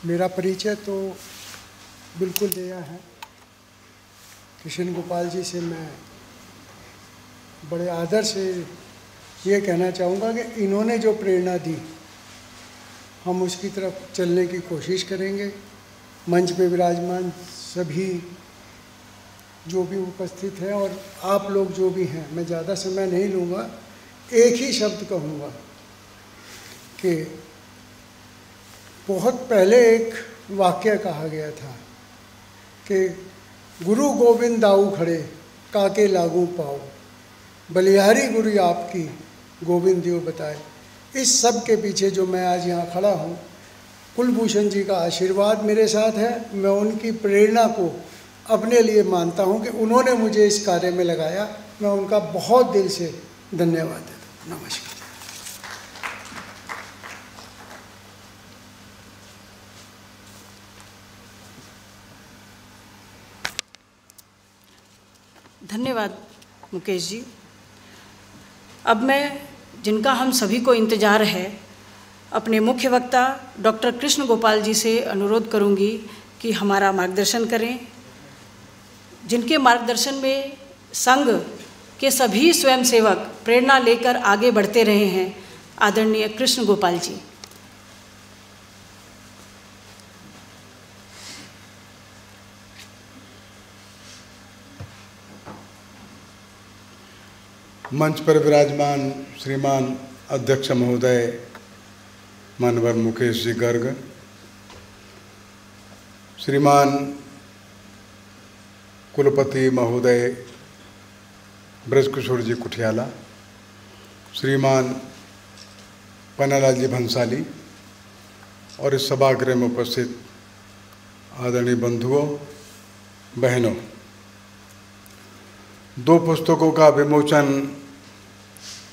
मेरा परिचय तो बिल्कुल दिया है। कृष्ण गोपाल जी से मैं बड़े आदर से ये कहना चाहूँगा कि इन्होंने जो प्रेरणा दी हम उसकी तरफ चलने की कोशिश करेंगे। मंच पे विराजमान सभी जो भी उपस्थित हैं और आप लोग जो भी हैं, मैं ज़्यादा समय नहीं लूँगा, एक ही शब्द कहूँगा कि बहुत पहले एक वाक्य कहा गया था कि गुरु गोविंद दाऊ खड़े काके लागू पाओ, बलिहारी गुरु आपकी गोविंद देव बताए। इस सब के पीछे जो मैं आज यहाँ खड़ा हूँ, कुलभूषण जी का आशीर्वाद मेरे साथ है। मैं उनकी प्रेरणा को अपने लिए मानता हूँ कि उन्होंने मुझे इस कार्य में लगाया। मैं उनका बहुत दिल से धन्यवाद देता हूँ। नमस्कार। धन्यवाद मुकेश जी। अब मैं, जिनका हम सभी को इंतज़ार है, अपने मुख्य वक्ता डॉक्टर कृष्ण गोपाल जी से अनुरोध करूंगी कि हमारा मार्गदर्शन करें, जिनके मार्गदर्शन में संघ के सभी स्वयंसेवक प्रेरणा लेकर आगे बढ़ते रहे हैं। आदरणीय कृष्ण गोपाल जी। मंच पर विराजमान श्रीमान अध्यक्ष महोदय मानवर मुकेश जी गर्ग, श्रीमान कुलपति महोदय ब्रजकिशोर जी कुठियाला, श्रीमान पन्नालाल जी भंसाली और इस सभागृह में उपस्थित आदरणीय बंधुओं बहनों, दो पुस्तकों का विमोचन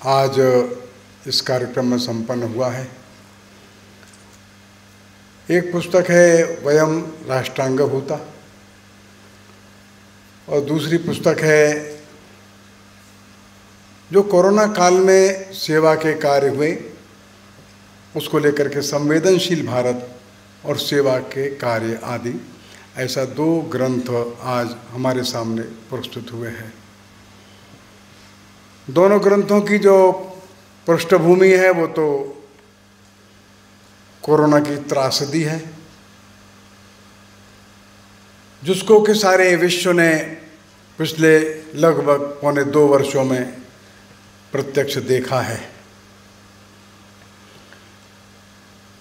आज इस कार्यक्रम में संपन्न हुआ है। एक पुस्तक है वयम राष्ट्रांगभूता और दूसरी पुस्तक है जो कोरोना काल में सेवा के कार्य हुए उसको लेकर के संवेदनशील भारत और सेवा के कार्य आदि, ऐसा दो ग्रंथ आज हमारे सामने प्रस्तुत हुए हैं। दोनों ग्रंथों की जो पृष्ठभूमि है वो तो कोरोना की त्रासदी है, जिसको कि सारे विश्व ने पिछले लगभग पौने 2 वर्षों में प्रत्यक्ष देखा है।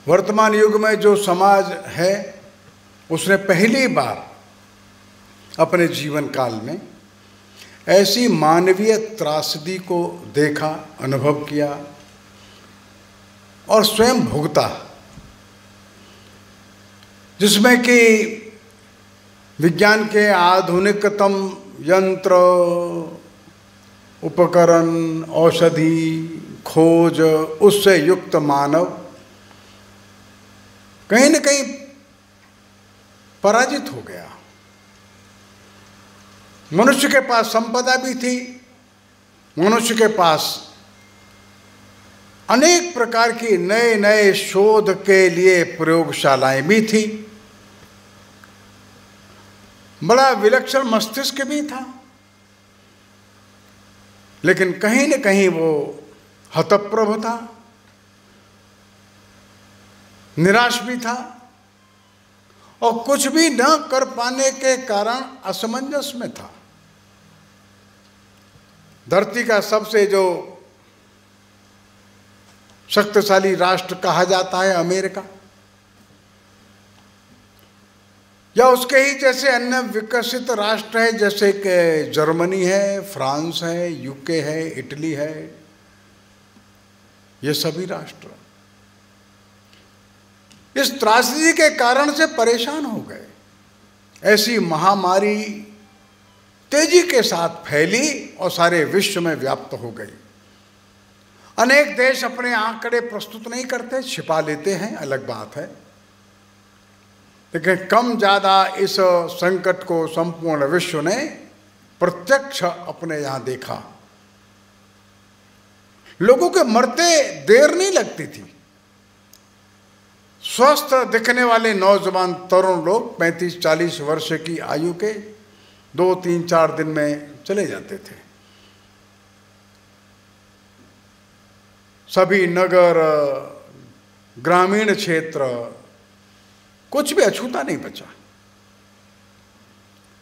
वर्तमान युग में जो समाज है उसने पहली बार अपने जीवन काल में ऐसी मानवीय त्रासदी को देखा, अनुभव किया और स्वयं भुगता, जिसमें कि विज्ञान के आधुनिकतम यंत्र, उपकरण, औषधि, खोज, उससे युक्त मानव कहीं न कहीं पराजित हो गया। मनुष्य के पास संपदा भी थी, मनुष्य के पास अनेक प्रकार की नए नए शोध के लिए प्रयोगशालाएं भी थी, बड़ा विलक्षण मस्तिष्क भी था, लेकिन कहीं न कहीं वो हतप्रभ था, निराश भी था और कुछ भी न कर पाने के कारण असमंजस में था। धरती का सबसे जो शक्तिशाली राष्ट्र कहा जाता है अमेरिका, या उसके ही जैसे अन्य विकसित राष्ट्र है जैसे कि जर्मनी है, फ्रांस है, यूके है, इटली है, ये सभी राष्ट्र इस त्रासदी के कारण से परेशान हो गए। ऐसी महामारी तेजी के साथ फैली और सारे विश्व में व्याप्त हो गई। अनेक देश अपने आंकड़े प्रस्तुत नहीं करते, छिपा लेते हैं, अलग बात है, लेकिन कम ज्यादा इस संकट को संपूर्ण विश्व ने प्रत्यक्ष अपने यहां देखा। लोगों के मरते देर नहीं लगती थी। स्वस्थ दिखने वाले नौजवान तरुण लोग 35-40 वर्ष की आयु के 2, 3, 4 दिन में चले जाते थे। सभी नगर, ग्रामीण क्षेत्र, कुछ भी अछूता नहीं बचा।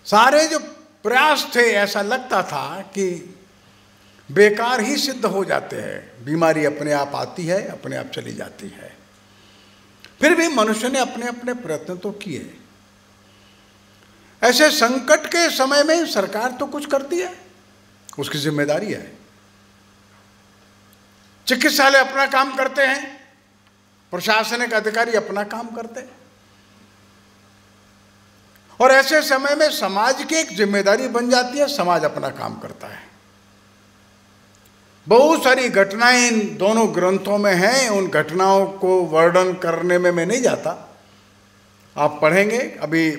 सारे जो प्रयास थे ऐसा लगता था कि बेकार ही सिद्ध हो जाते हैं। बीमारी अपने आप आती है, अपने आप चली जाती है। फिर भी मनुष्य ने अपने अपने प्रयत्न तो किए। ऐसे संकट के समय में सरकार तो कुछ करती है, उसकी जिम्मेदारी है। चिकित्सालय अपना काम करते हैं, प्रशासनिक अधिकारी अपना काम करते हैं। और ऐसे समय में समाज की एक जिम्मेदारी बन जाती है, समाज अपना काम करता है। बहुत सारी घटनाएं इन दोनों ग्रंथों में हैं। उन घटनाओं को वर्णन करने में मैं नहीं जाता, आप पढ़ेंगे। अभी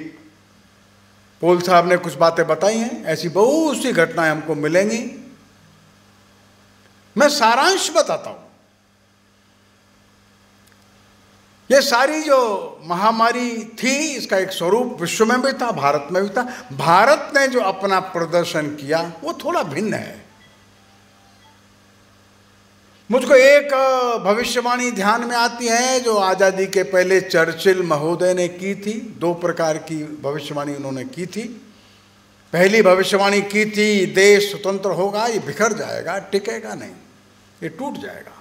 पोल साहब ने कुछ बातें बताई हैं, ऐसी बहुत सी घटनाएं हमको मिलेंगी। मैं सारांश बताता हूं। ये सारी जो महामारी थी, इसका एक स्वरूप विश्व में भी था, भारत में भी था। भारत ने जो अपना प्रदर्शन किया वो थोड़ा भिन्न है। मुझको एक भविष्यवाणी ध्यान में आती है जो आज़ादी के पहले चर्चिल महोदय ने की थी। 2 प्रकार की भविष्यवाणी उन्होंने की थी। पहली भविष्यवाणी की थी, देश स्वतंत्र होगा, ये बिखर जाएगा, टिकेगा नहीं, ये टूट जाएगा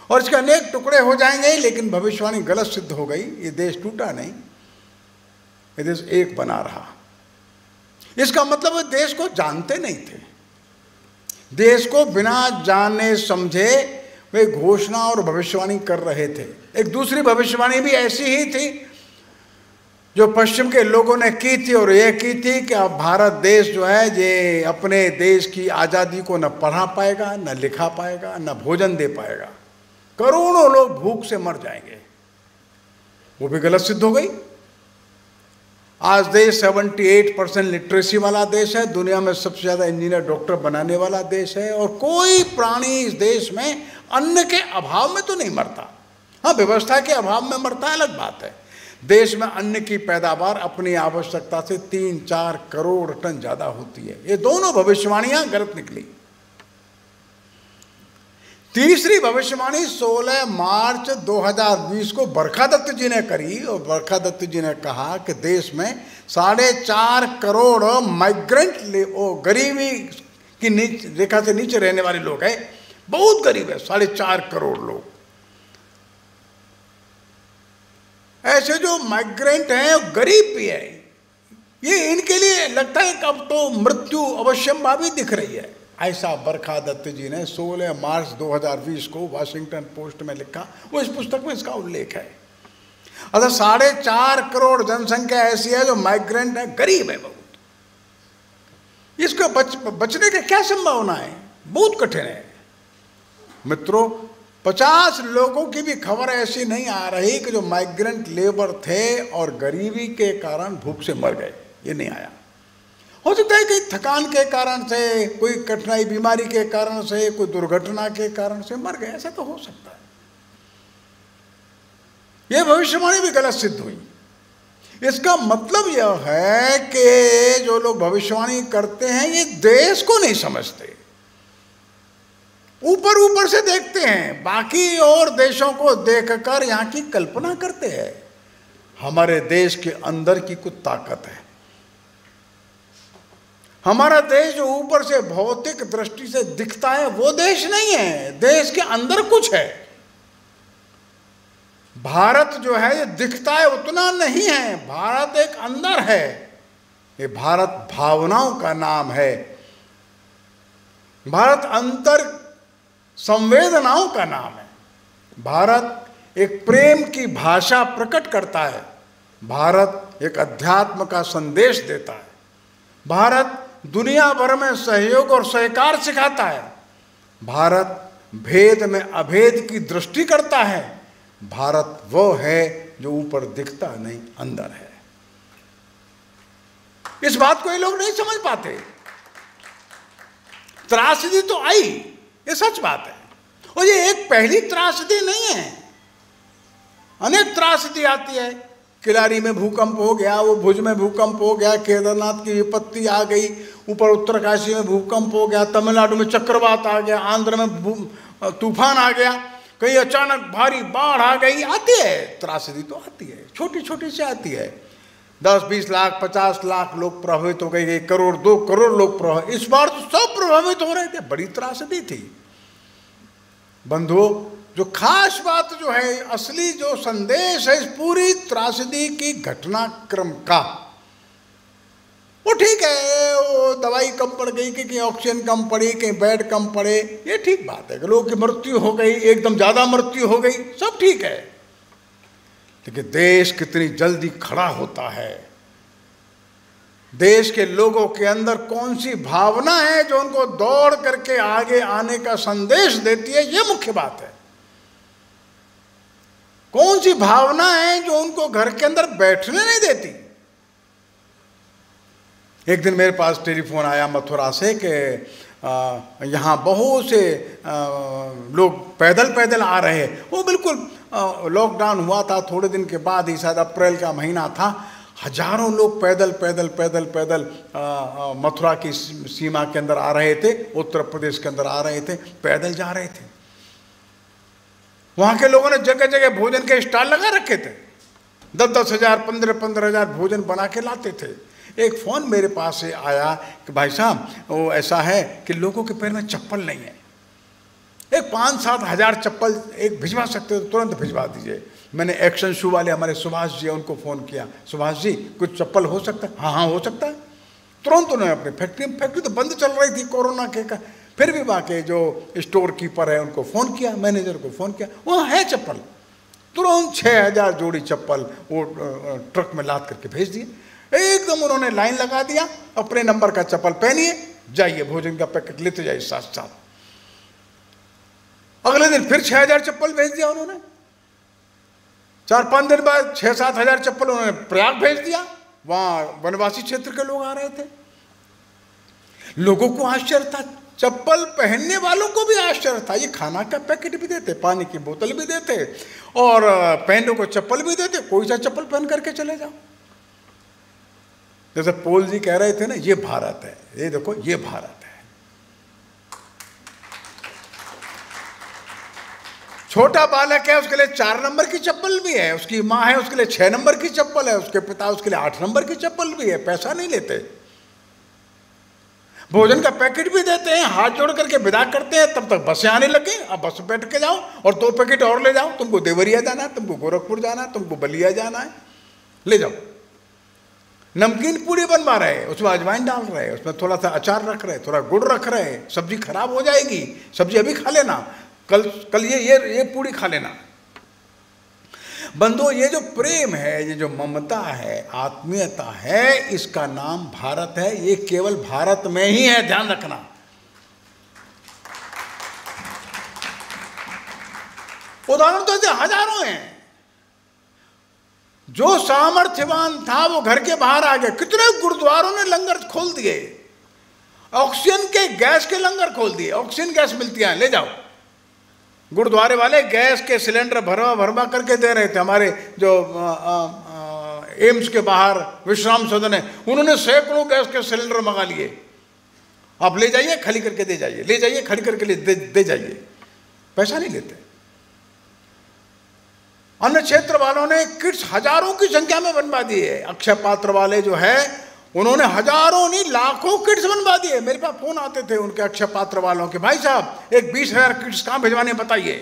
और इसके अनेक टुकड़े हो जाएंगे। लेकिन भविष्यवाणी गलत सिद्ध हो गई। ये देश टूटा नहीं, ये देश एक बना रहा। इसका मतलब वे देश को जानते नहीं थे। देश को बिना जाने समझे वे घोषणा और भविष्यवाणी कर रहे थे। एक दूसरी भविष्यवाणी भी ऐसी ही थी जो पश्चिम के लोगों ने की थी, और यह की थी कि अब भारत देश जो है ये अपने देश की आज़ादी को न पढ़ा पाएगा, न लिखा पाएगा, न भोजन दे पाएगा। करोड़ों लोग भूख से मर जाएंगे। वो भी गलत सिद्ध हो गई। आज देश 78% लिटरेसी वाला देश है, दुनिया में सबसे ज़्यादा इंजीनियर डॉक्टर बनाने वाला देश है, और कोई प्राणी इस देश में अन्न के अभाव में तो नहीं मरता। हाँ, व्यवस्था के अभाव में मरता है, अलग बात है। देश में अन्न की पैदावार अपनी आवश्यकता से 3-4 करोड़ टन ज़्यादा होती है। ये दोनों भविष्यवाणियाँ गलत निकली। तीसरी भविष्यवाणी 16 मार्च 2020 को बरखा दत्त जी ने करी, और बरखा दत्त जी ने कहा कि देश में 4.5 करोड़ माइग्रेंट, गरीबी की रेखा से नीचे रहने वाले लोग हैं, बहुत गरीब है, 4.5 करोड़ लोग। ऐसे जो माइग्रेंट हैं गरीब भी है, ये इनके लिए लगता है कि अब तो मृत्यु अवश्यंभावी दिख रही है। ऐसा बरखा दत्त जी ने 16 मार्च 2020 को वाशिंगटन पोस्ट में लिखा। वो इस पुस्तक में इसका उल्लेख है। अतः 4.5 करोड़ जनसंख्या ऐसी है जो माइग्रेंट है, गरीब है बहुत। इसको बचने की क्या संभावना है? बहुत कठिन है मित्रों। 50 लोगों की भी खबर ऐसी नहीं आ रही कि जो माइग्रेंट लेबर थे और गरीबी के कारण भूख से मर गए, ये नहीं आया। हो सकता है कि थकान के कारण से, कोई कठिनाई बीमारी के कारण से, कोई दुर्घटना के कारण से मर गए, ऐसा तो हो सकता है। यह भविष्यवाणी भी गलत सिद्ध हुई। इसका मतलब यह है कि जो लोग भविष्यवाणी करते हैं ये देश को नहीं समझते, ऊपर ऊपर से देखते हैं, बाकी और देशों को देखकर यहाँ की कल्पना करते हैं। हमारे देश के अंदर की कुछ ताकत है। हमारा देश जो ऊपर से भौतिक दृष्टि से दिखता है वो देश नहीं है, देश के अंदर कुछ है। भारत जो है ये दिखता है उतना नहीं है, भारत एक अंदर है। ये भारत भावनाओं का नाम है, भारत अंतर संवेदनाओं का नाम है। भारत एक प्रेम की भाषा प्रकट करता है, भारत एक अध्यात्म का संदेश देता है, भारत दुनिया भर में सहयोग और सहकार सिखाता है, भारत भेद में अभेद की दृष्टि करता है, भारत वो है जो ऊपर दिखता नहीं अंदर है। इस बात को ये लोग नहीं समझ पाते। त्रासदी तो आई, ये सच बात है, और ये एक पहली त्रासदी नहीं है, अनेक त्रासदी आती है। किलारी में भूकंप हो गया, वो भुज में भूकंप हो गया, केदारनाथ की विपत्ति आ गई, ऊपर उत्तरकाशी में भूकंप हो गया, तमिलनाडु में चक्रवात आ गया, आंध्र में तूफान आ गया, कहीं अचानक भारी बाढ़ आ गई। आती है त्रासदी, तो आती है, छोटी छोटी से आती है। 10-20 लाख 50 लाख लोग प्रभावित हो गए, 1 करोड़ 2 करोड़ लोग प्रभावित। इस बार तो सब प्रभावित हो रहे थे, बड़ी त्रासदी थी। बंधुओं, जो खास बात जो है, असली जो संदेश है इस पूरी त्रासदी की घटनाक्रम का, वो ठीक है, वो दवाई कम पड़ गई, कहीं ऑक्सीजन कम पड़ी, कहीं बेड कम पड़े, ये ठीक बात है। लोगों की मृत्यु हो गई, एकदम ज़्यादा मृत्यु हो गई, सब ठीक है। लेकिन देश कितनी जल्दी खड़ा होता है, देश के लोगों के अंदर कौन सी भावना है जो उनको दौड़ करके आगे आने का संदेश देती है, ये मुख्य बात है। कौन सी भावना है जो उनको घर के अंदर बैठने नहीं देती। एक दिन मेरे पास टेलीफोन आया मथुरा से कि यहाँ बहुत से लोग पैदल पैदल आ रहे हैं। वो बिल्कुल लॉकडाउन हुआ था, थोड़े दिन के बाद ही, शायद अप्रैल का महीना था, हजारों लोग पैदल पैदल पैदल पैदल मथुरा की सीमा के अंदर आ रहे थे, उत्तर प्रदेश के अंदर आ रहे थे, पैदल जा रहे थे। वहाँ के लोगों ने जगह जगह भोजन के स्टॉल लगा रखे थे, 10-10 हज़ार 15-15 हज़ार भोजन बना के लाते थे। एक फ़ोन मेरे पास से आया कि भाई साहब, वो ऐसा है कि लोगों के पैर में चप्पल नहीं है, एक 5-7 हज़ार चप्पल एक भिजवा सकते हो तो तुरंत भिजवा दीजिए। मैंने एक्शन शू वाले हमारे सुभाष जी, उनको फ़ोन किया, सुभाष जी कुछ चप्पल हो सकता है? हाँ हो सकता है। तुरंत उन्होंने अपनी फैक्ट्री तो बंद चल रही थी कोरोना के का, फिर भी वहाँ के जो स्टोर कीपर है उनको फ़ोन किया, मैनेजर को फ़ोन किया, वहाँ है चप्पल। तुरंत 6,000 जोड़ी चप्पल वो ट्रक में लाद करके भेज दिए। एकदम उन्होंने लाइन लगा दिया, अपने नंबर का चप्पल पहनिए, जाइए भोजन का पैकेट लेते जाइए साथ साथ। अगले दिन फिर 6,000 चप्पल भेज दिया उन्होंने। 4-5 दिन बाद 6-7 हज़ार चप्पल उन्होंने प्रयाग भेज दिया, वहां वनवासी क्षेत्र के लोग आ रहे थे। लोगों को आश्चर्य था, चप्पल पहनने वालों को भी आश्चर्य था। ये खाना का पैकेट भी देते, पानी की बोतल भी देते और पहनने को चप्पल भी देते, कोई सा चप्पल पहन करके चले जाओ। जैसे पोल जी कह रहे थे ना, ये भारत है, ये देखो ये भारत है। छोटा बालक है, उसके लिए 4 नंबर की चप्पल भी है, उसकी माँ है उसके लिए 6 नंबर की चप्पल है, उसके पिता उसके लिए 8 नंबर की चप्पल भी है, पैसा नहीं लेते। भोजन का पैकेट भी देते हैं, हाथ जोड़ करके विदा करते हैं, तब तक बसें आने लगे, अब बस में बैठ के जाओ और 2 पैकेट और ले जाओ, तुमको देवरिया जाना है, तुमको गोरखपुर जाना है, तुमको बलिया जाना है, ले जाओ। नमकीन पूरी बनवा रहे हैं, उसमें अजवाइन डाल रहे हैं, उसमें थोड़ा सा अचार रख रहे हैं, थोड़ा गुड़ रख रहे हैं, सब्जी खराब हो जाएगी, सब्जी अभी खा लेना, कल ये पूरी खा लेना। बंधुओं, ये जो प्रेम है, ये जो ममता है, आत्मीयता है, इसका नाम भारत है। ये केवल भारत में ही है, ध्यान रखना। उदाहरण तो ऐसे हजारों हैं। जो सामर्थ्यवान था वो घर के बाहर आ गया। कितने गुरुद्वारों ने लंगर खोल दिए, ऑक्सीजन के गैस के लंगर खोल दिए। ऑक्सीजन गैस मिलती है, ले जाओ। गुरुद्वारे वाले गैस के सिलेंडर भरवा करके दे रहे थे। हमारे जो एम्स के बाहर विश्राम सदन है, उन्होंने सैकड़ों गैस के सिलेंडर मंगा लिए। आप ले जाइए, खाली करके दे जाइए, ले जाइए, खाली करके दे जाइए, पैसा नहीं लेते। अन्य क्षेत्र वालों ने किट्स हजारों की संख्या में बनवा दी है। अक्षय पात्र वाले जो है, उन्होंने हजारों नहीं लाखों किट्स बनवा दिए। मेरे पास फोन आते थे उनके अक्षय पात्र वालों के, भाई साहब एक 20,000 किट्स कहाँ भिजवाने बताइए।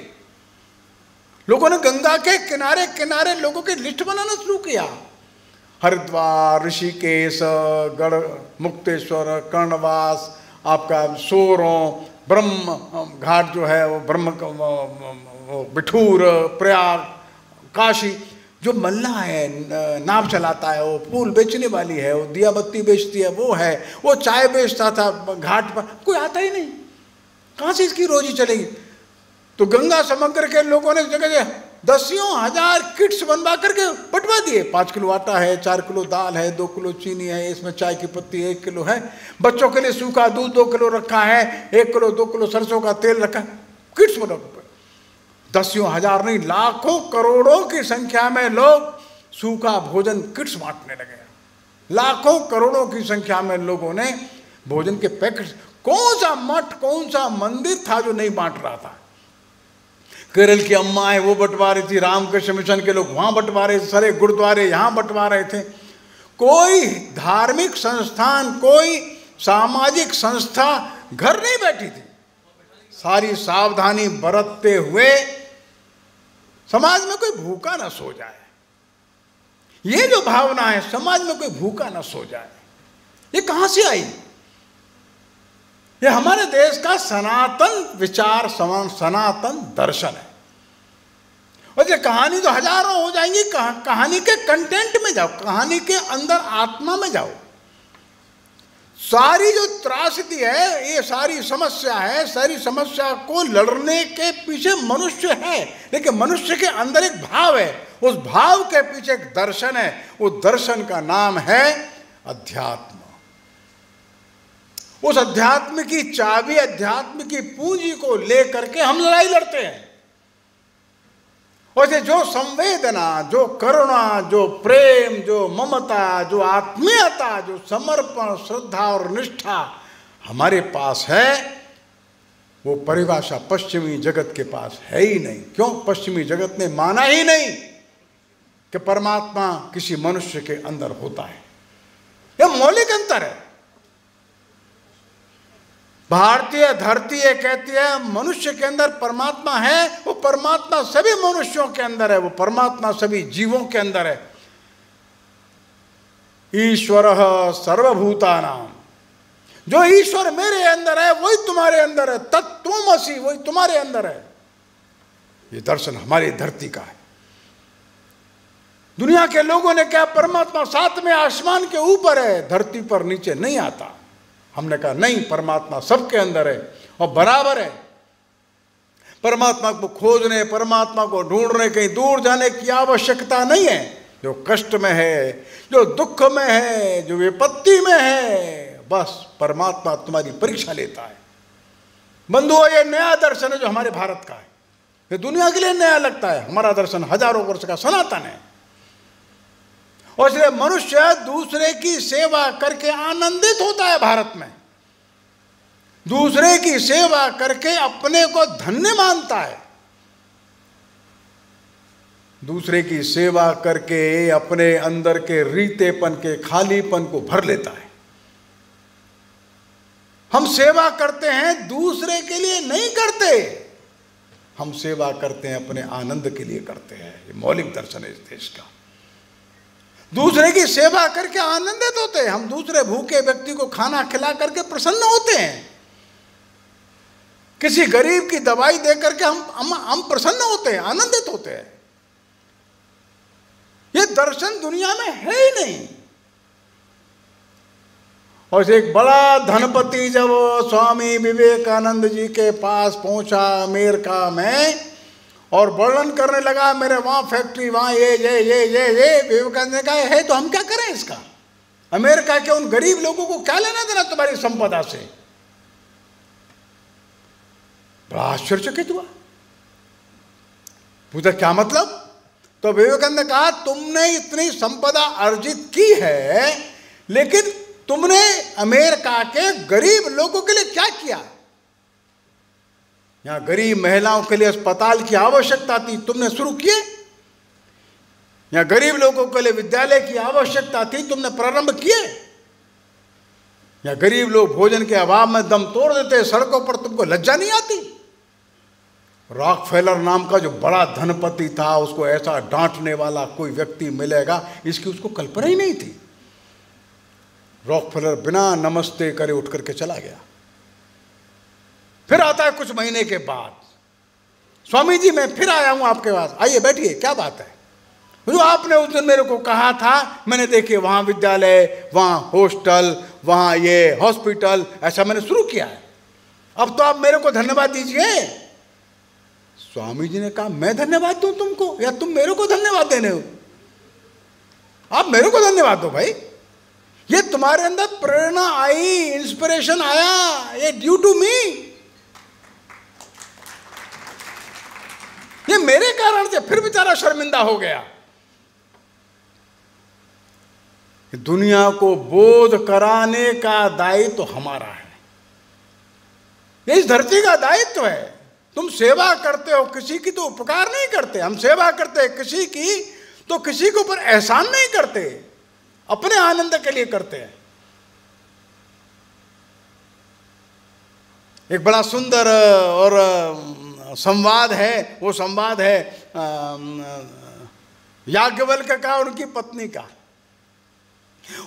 लोगों ने गंगा के किनारे किनारे लोगों की लिस्ट बनाना शुरू किया। हरिद्वार, ऋषिकेश, गढ़ मुक्तेश्वर, कर्णवास, आपका सोरों, ब्रह्म घाट जो है वो ब्रह्म बिठूर, प्रयाग, काशी। जो मल्ला है, नाव चलाता है, वो फूल बेचने वाली है, वो दिया बत्ती बेचती है, वो है, वो चाय बेचता था घाट पर, कोई आता ही नहीं। कहाँ से इसकी रोजी चलेगी? तो गंगा समग्र के लोगों ने जगह जगह 10,000 किट्स बनवा करके बंटवा दिए। 5 किलो आटा है, 4 किलो दाल है, 2 किलो चीनी है, इसमें चाय की पत्ती 1 किलो है, बच्चों के लिए सूखा दूध 2 किलो रखा है, 1 किलो 2 किलो सरसों का तेल रखा है। किट्स बनवा, 10,000 नहीं लाखों करोड़ों की संख्या में लोग सूखा भोजन किट्स बांटने लगे। लाखों करोड़ों की संख्या में लोगों ने भोजन के पैकेट्स, कौन सा मठ कौन सा मंदिर था जो नहीं बांट रहा था। केरल की अम्मा है वो बंटवा रही थी, रामकृष्ण मिशन के लोग वहां बंटवा रहे थे, सारे गुरुद्वारे यहां बंटवा रहे थे। कोई धार्मिक संस्थान, कोई सामाजिक संस्था घर नहीं बैठी थी, सारी सावधानी बरतते हुए समाज में कोई भूखा ना सो जाए। ये जो भावना है समाज में कोई भूखा ना सो जाए, ये कहां से आई? ये हमारे देश का सनातन विचार, सनातन दर्शन है। और ये कहानी तो हजारों हो जाएंगी, कहानी के कंटेंट में जाओ, कहानी के अंदर आत्मा में जाओ। सारी जो त्रासदी है, ये सारी समस्या है, सारी समस्या को लड़ने के पीछे मनुष्य है, लेकिन मनुष्य के अंदर एक भाव है, उस भाव के पीछे एक दर्शन है, उस दर्शन का नाम है अध्यात्म। उस अध्यात्म की चाबी, अध्यात्म की पूंजी को लेकर के हम लड़ाई लड़ते हैं। और जो संवेदना, जो करुणा, जो प्रेम, जो ममता, जो आत्मीयता, जो समर्पण, श्रद्धा और निष्ठा हमारे पास है, वो परिभाषा पश्चिमी जगत के पास है ही नहीं। क्यों? पश्चिमी जगत ने माना ही नहीं कि परमात्मा किसी मनुष्य के अंदर होता है। यह मौलिक अंतर है। भारतीय धरती ये कहती है मनुष्य के अंदर परमात्मा है, वो परमात्मा सभी मनुष्यों के अंदर है, वो परमात्मा सभी जीवों के अंदर है। ईश्वरः सर्वभूतानां, जो ईश्वर मेरे अंदर है वही तुम्हारे अंदर है, तत्त्वमसि वही तुम्हारे अंदर है। ये दर्शन हमारी धरती का है। दुनिया के लोगों ने कहा परमात्मा सातवें आसमान के ऊपर है, धरती पर नीचे नहीं आता। हमने कहा नहीं, परमात्मा सबके अंदर है और बराबर है। परमात्मा को खोजने, परमात्मा को ढूंढने, कहीं दूर जाने की आवश्यकता नहीं है। जो कष्ट में है, जो दुख में है, जो विपत्ति में है, बस परमात्मा तुम्हारी परीक्षा लेता है। बंधुओं, ये नया दर्शन है जो हमारे भारत का है। ये दुनिया के लिए नया लगता है, हमारा दर्शन हजारों वर्ष का सनातन है। और इसलिए मनुष्य दूसरे की सेवा करके आनंदित होता है। भारत में दूसरे की सेवा करके अपने को धन्य मानता है, दूसरे की सेवा करके अपने अंदर के रीतेपन के खालीपन को भर लेता है। हम सेवा करते हैं दूसरे के लिए नहीं करते, हम सेवा करते हैं अपने आनंद के लिए करते हैं। ये मौलिक दर्शन है इस देश का। दूसरे की सेवा करके आनंदित होते हैं हम, दूसरे भूखे व्यक्ति को खाना खिला करके प्रसन्न होते हैं, किसी गरीब की दवाई दे करके हम प्रसन्न होते हैं, आनंदित होते हैं। ये दर्शन दुनिया में है ही नहीं। और एक बड़ा धनपति जब स्वामी विवेकानंद जी के पास पहुंचा अमेरिका में और वर्णन करने लगा, मेरे वहां फैक्ट्री, वहां ये विवेकानंद ने कहा है तो हम क्या करें इसका? अमेरिका के उन गरीब लोगों को क्या लेना देना तुम्हारी संपदा से? बड़ा आश्चर्यचकित हुआ, पूछा क्या मतलब? तो विवेकानंद ने कहा तुमने इतनी संपदा अर्जित की है, लेकिन तुमने अमेरिका के गरीब लोगों के लिए क्या किया? यहां गरीब महिलाओं के लिए अस्पताल की आवश्यकता थी, तुमने शुरू किए। यहां गरीब लोगों के लिए विद्यालय की आवश्यकता थी, तुमने प्रारंभ किए। यहां गरीब लोग भोजन के अभाव में दम तोड़ देते, सड़कों पर तुमको लज्जा नहीं आती? रॉकफेलर नाम का जो बड़ा धनपति था, उसको ऐसा डांटने वाला कोई व्यक्ति मिलेगा इसकी उसको कल्पना ही नहीं थी। रॉकफेलर बिना नमस्ते करे उठ करके चला गया। फिर आता है कुछ महीने के बाद, स्वामी जी मैं फिर आया हूं आपके पास, आइए बैठिए, क्या बात है? जो आपने उस दिन मेरे को कहा था, मैंने देखे वहां विद्यालय, वहां हॉस्टल, वहां ये हॉस्पिटल, ऐसा मैंने शुरू किया है। अब तो आप मेरे को धन्यवाद दीजिए। स्वामी जी ने कहा मैं धन्यवाद दूं तुमको या तुम मेरे को धन्यवाद देने हो? आप मेरे को धन्यवाद दो भाई। ये तुम्हारे अंदर प्रेरणा आई, इंस्पिरेशन आया, ये ड्यू टू मी। ये मेरे कारण से। फिर बेचारा शर्मिंदा हो गया। दुनिया को बोध कराने का दायित्व तो हमारा है, ये इस धरती का दायित्व है। तुम सेवा करते हो किसी की तो उपकार नहीं करते, हम सेवा करते हैं किसी की तो किसी के ऊपर एहसान नहीं करते, अपने आनंद के लिए करते हैं। एक बड़ा सुंदर और संवाद है, वो संवाद है याज्ञवल्क्य का और उनकी पत्नी का।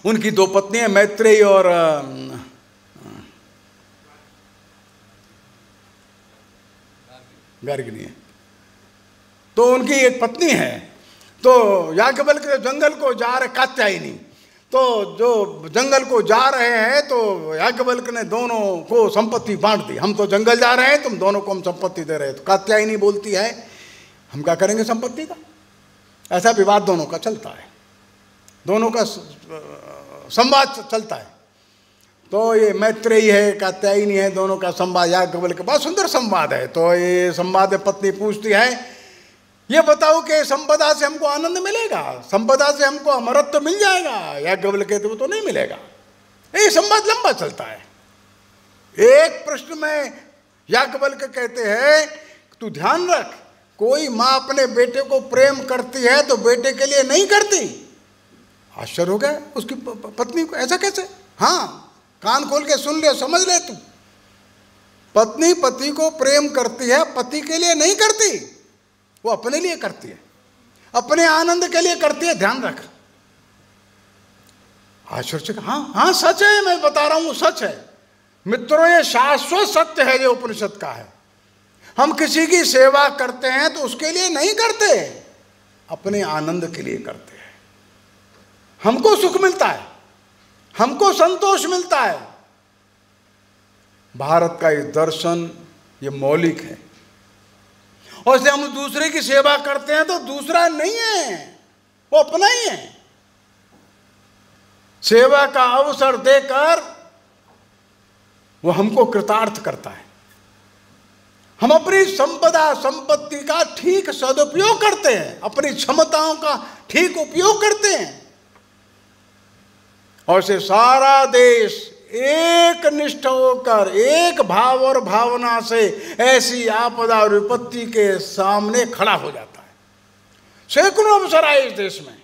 उनकी दो पत्नियां मैत्रेयी और गार्गिनी है। तो उनकी एक पत्नी है, तो याज्ञवल्क्य जंगल को जा रहे, कात्यायनी, तो जो जंगल को जा रहे हैं तो याज्ञवल्क्य ने दोनों को संपत्ति बांट दी। हम तो जंगल जा रहे हैं, तुम दोनों को हम संपत्ति दे रहे हैं। तो कात्यायनी बोलती है हम क्या करेंगे संपत्ति का। ऐसा विवाद दोनों का चलता है, दोनों का संवाद चलता है। तो ये मैत्रेयी है, कात्यायनी है, दोनों का संवाद याज्ञवल्क्य, बहुत सुंदर संवाद है। तो ये संवाद में पत्नी पूछती है ये बताओ कि संपदा से हमको आनंद मिलेगा, संपदा से हमको अमरत्व मिल जाएगा। याज्ञवल्क्य कहते वो तो नहीं मिलेगा। ये संवाद लंबा चलता है। एक प्रश्न में याज्ञवल्क्य कहते हैं तू ध्यान रख, कोई माँ अपने बेटे को प्रेम करती है तो बेटे के लिए नहीं करती। आश्चर्य हो गया उसकी पत्नी को, ऐसा कैसे? हाँ, कान खोल के सुन ले, समझ ले तू। पत्नी पति को प्रेम करती है, पति के लिए नहीं करती, वो अपने लिए करती है, अपने आनंद के लिए करती है। ध्यान रख। आश्चर्य, हाँ हाँ सच है, मैं बता रहा हूं सच है मित्रों, ये शाश्वत सत्य है जो उपनिषद का है। हम किसी की सेवा करते हैं तो उसके लिए नहीं करते, अपने आनंद के लिए करते हैं। हमको सुख मिलता है, हमको संतोष मिलता है। भारत का ये दर्शन ये मौलिक है। और से हम दूसरे की सेवा करते हैं तो दूसरा नहीं है, वो अपना ही है। सेवा का अवसर देकर वो हमको कृतार्थ करता है। हम अपनी संपदा संपत्ति का ठीक सदुपयोग करते हैं, अपनी क्षमताओं का ठीक उपयोग करते हैं। और से सारा देश एक निष्ठ होकर एक भाव और भावना से ऐसी आपदा और विपत्ति के सामने खड़ा हो जाता है। सैकड़ों अवसर आए इस देश में।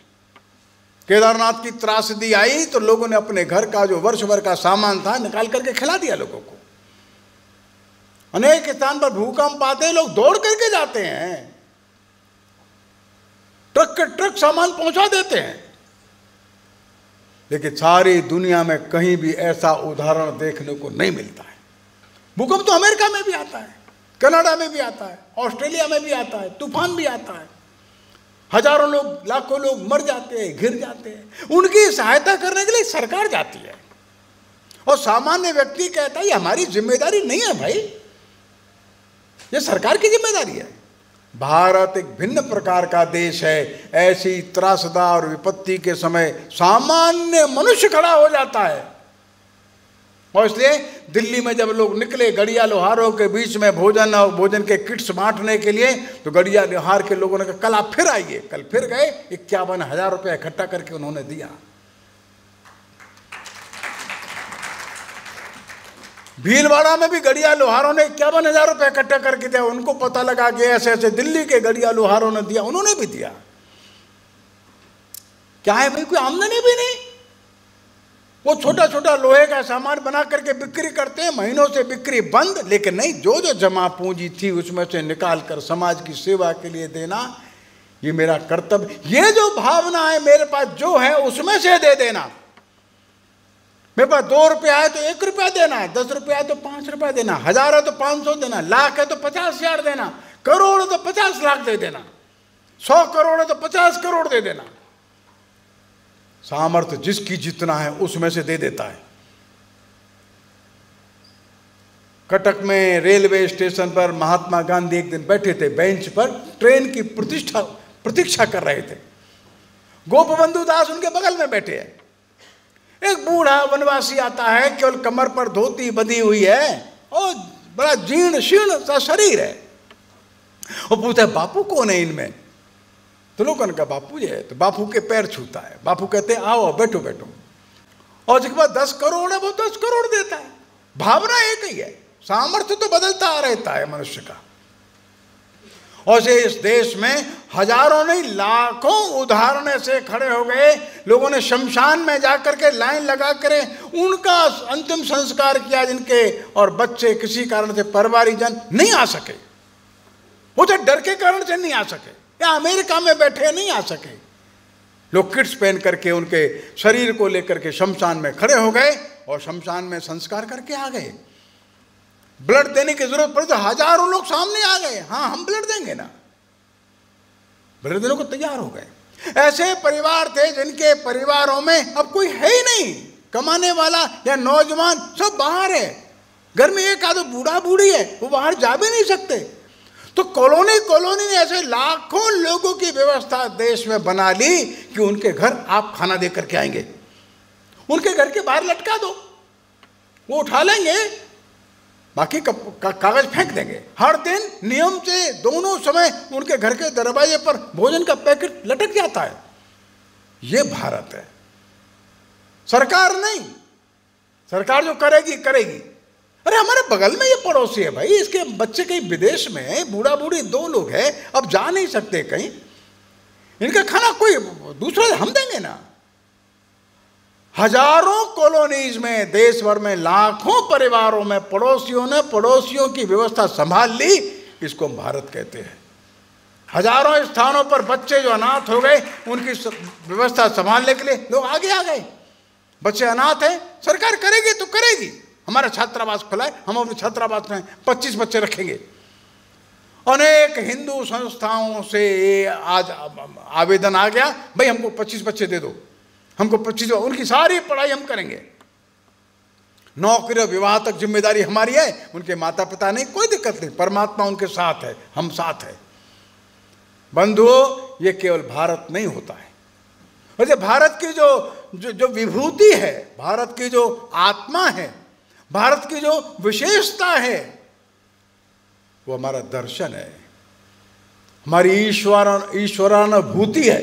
केदारनाथ की त्रासदी आई तो लोगों ने अपने घर का जो वर्ष भर का सामान था निकाल करके खिला दिया लोगों को। अनेक स्थान पर भूकंप आते लोग दौड़ करके जाते हैं, ट्रक के ट्रक सामान पहुंचा देते हैं। लेकिन सारी दुनिया में कहीं भी ऐसा उदाहरण देखने को नहीं मिलता है। भूकंप तो अमेरिका में भी आता है, कनाडा में भी आता है, ऑस्ट्रेलिया में भी आता है, तूफान भी आता है। हजारों लोग लाखों लोग मर जाते हैं, घिर जाते हैं। उनकी सहायता करने के लिए सरकार जाती है और सामान्य व्यक्ति कहता है ये हमारी जिम्मेदारी नहीं है भाई, ये सरकार की जिम्मेदारी है। भारत एक भिन्न प्रकार का देश है। ऐसी त्रासदा और विपत्ति के समय सामान्य मनुष्य खड़ा हो जाता है। और इसलिए दिल्ली में जब लोग निकले गड़िया लोहारों के बीच में भोजन और भोजन के किट्स बांटने के लिए, तो गड़िया लोहार के लोगों ने कहा कल आप फिर आइए। कल फिर गए, 51,000 रुपये इकट्ठा करके उन्होंने दिया। भीलवाड़ा में भी गड़िया लोहारों ने 51,000 रुपये इकट्ठा करके दिया। उनको पता लगा कि ऐसे ऐसे दिल्ली के गड़िया लोहारों ने दिया, उन्होंने भी दिया। क्या है भाई, कोई आमदनी भी नहीं। वो छोटा छोटा लोहे का सामान बना करके बिक्री करते हैं, महीनों से बिक्री बंद। लेकिन नहीं, जो जो जमा पूंजी थी उसमें से निकाल कर समाज की सेवा के लिए देना, ये मेरा कर्तव्य। ये जो भावना है मेरे पास जो है उसमें से दे देना। मेरे पास 2 रुपया है तो 1 रुपया देना है, 10 रुपया है तो 5 रुपया देना, 1000 है तो 500 देना, लाख है तो 50,000 देना, करोड़ है तो 50 लाख दे देना, 100 करोड़ है तो 50 करोड़ दे देना। सामर्थ्य जिसकी जितना है उसमें से दे देता है। कटक में रेलवे स्टेशन पर महात्मा गांधी एक दिन बैठे थे बेंच पर, ट्रेन की प्रतीक्षा कर रहे थे। गोपबंधु दास उनके बगल में बैठे हैं। एक बूढ़ा वनवासी आता है, केवल कमर पर धोती बंधी हुई है और बड़ा जीर्ण शीर्ण सा शरीर है। वो पूछता है बापू कौन है इनमें? तो लोगों ने कहा बापू जी है, तो बापू के पैर छूता है। बापू कहते हैं आओ बैठो बैठो, और जिसके पास 10 करोड़ है वो 10 करोड़ देता है। भावना एक ही है, सामर्थ्य तो बदलता रहता है मनुष्य का। और से इस देश में हजारों नहीं लाखों उदाहरण ऐसे खड़े हो गए, लोगों ने शमशान में जाकर के लाइन लगा कर उनका अंतिम संस्कार किया जिनके, और बच्चे किसी कारण से परिवारजन नहीं आ सके, वो तो डर के कारण से नहीं आ सके, या अमेरिका में बैठे नहीं आ सके। लोग किट्स पहन करके उनके शरीर को लेकर के शमशान में खड़े हो गए और शमशान में संस्कार करके आ गए। ब्लड देने की जरूरत पड़ी तो हजारों लोग सामने आ गए, हाँ हम ब्लड देंगे ना, ब्लड देने को तैयार हो गए। ऐसे परिवार थे जिनके परिवारों में अब कोई है ही नहीं, कमाने वाला या नौजवान सब बाहर है, घर में एक आधो बूढ़ा बूढ़ी है, वो बाहर जा भी नहीं सकते। तो कॉलोनी ने ऐसे लाखों लोगों की व्यवस्था देश में बना ली कि उनके घर आप खाना दे करके आएंगे, उनके घर के बाहर लटका दो, वो उठा लेंगे, बाकी कागज फेंक देंगे। हर दिन नियम से दोनों समय उनके घर के दरवाजे पर भोजन का पैकेट लटक जाता है। ये भारत है, सरकार नहीं, सरकार जो करेगी करेगी। अरे हमारे बगल में ये पड़ोसी है भाई, इसके बच्चे कहीं विदेश में, बूढ़ा बूढ़ी 2 लोग हैं, अब जा नहीं सकते कहीं, इनका खाना कोई दूसरा हम देंगे ना। हजारों कॉलोनीज में, देश भर में लाखों परिवारों में पड़ोसियों ने पड़ोसियों की व्यवस्था संभाल ली, इसको भारत कहते हैं। हजारों स्थानों पर बच्चे जो अनाथ हो गए उनकी व्यवस्था संभालने के लिए लोग आगे आ गए। बच्चे अनाथ हैं, सरकार करेगी तो करेगी, हमारा छात्रावास खुला है, हम अपने छात्रावास में 25 बच्चे रखेंगे। अनेक हिंदू संस्थाओं से आज आवेदन आ गया, भाई हमको 25 बच्चे दे दो, हमको 25, उनकी सारी पढ़ाई हम करेंगे, नौकरी और विवाह तक जिम्मेदारी हमारी है, उनके माता पिता नहीं, कोई दिक्कत नहीं, परमात्मा उनके साथ है, हम साथ है। बंधुओं, ये केवल भारत नहीं होता है, वैसे भारत की जो विभूति है, भारत की जो आत्मा है, भारत की जो विशेषता है, वो हमारा दर्शन है, हमारी ईश्वरानुभूति है।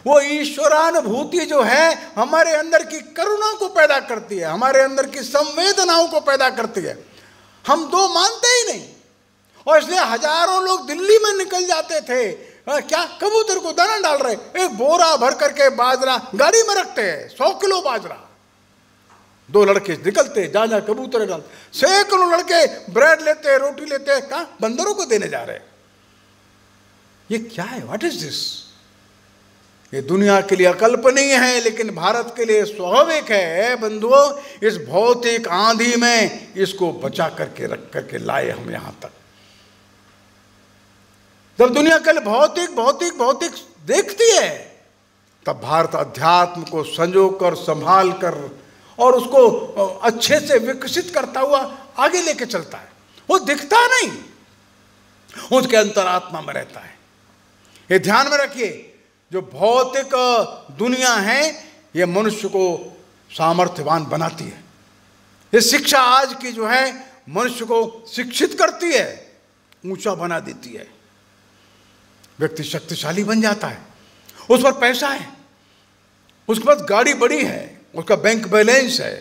वो ईश्वरानुभूति जो है हमारे अंदर की करुणा को पैदा करती है, हमारे अंदर की संवेदनाओं को पैदा करती है। हम 2 मानते ही नहीं, और इसलिए हजारों लोग दिल्ली में निकल जाते थे, क्या कबूतर को दाना डाल रहे, एक बोरा भर करके बाजरा गाड़ी में रखते हैं, 100 किलो बाजरा, 2 लड़के निकलते जहाँ कबूतर डाल, सैकड़ों लड़के ब्रेड लेते, रोटी लेते, कहाँ बंदरों को देने जा रहे। ये क्या है, व्हाट इज दिस? ये दुनिया के लिए अकल्पनीय है, लेकिन भारत के लिए स्वाभाविक है। बंधुओं, इस भौतिक आंधी में इसको बचा करके रख करके लाए हम यहां तक। जब दुनिया कल भौतिक भौतिक भौतिक देखती है, तब भारत अध्यात्म को संजो कर, संभाल कर और उसको अच्छे से विकसित करता हुआ आगे लेके चलता है। वो दिखता नहीं, उसके अंतरात्मा में रहता है। ये ध्यान में रखिए, जो भौतिक दुनिया है ये मनुष्य को सामर्थ्यवान बनाती है। ये शिक्षा आज की जो है मनुष्य को शिक्षित करती है, ऊंचा बना देती है, व्यक्ति शक्तिशाली बन जाता है, उस पर पैसा है, उसके पास गाड़ी बड़ी है, उसका बैंक बैलेंस है,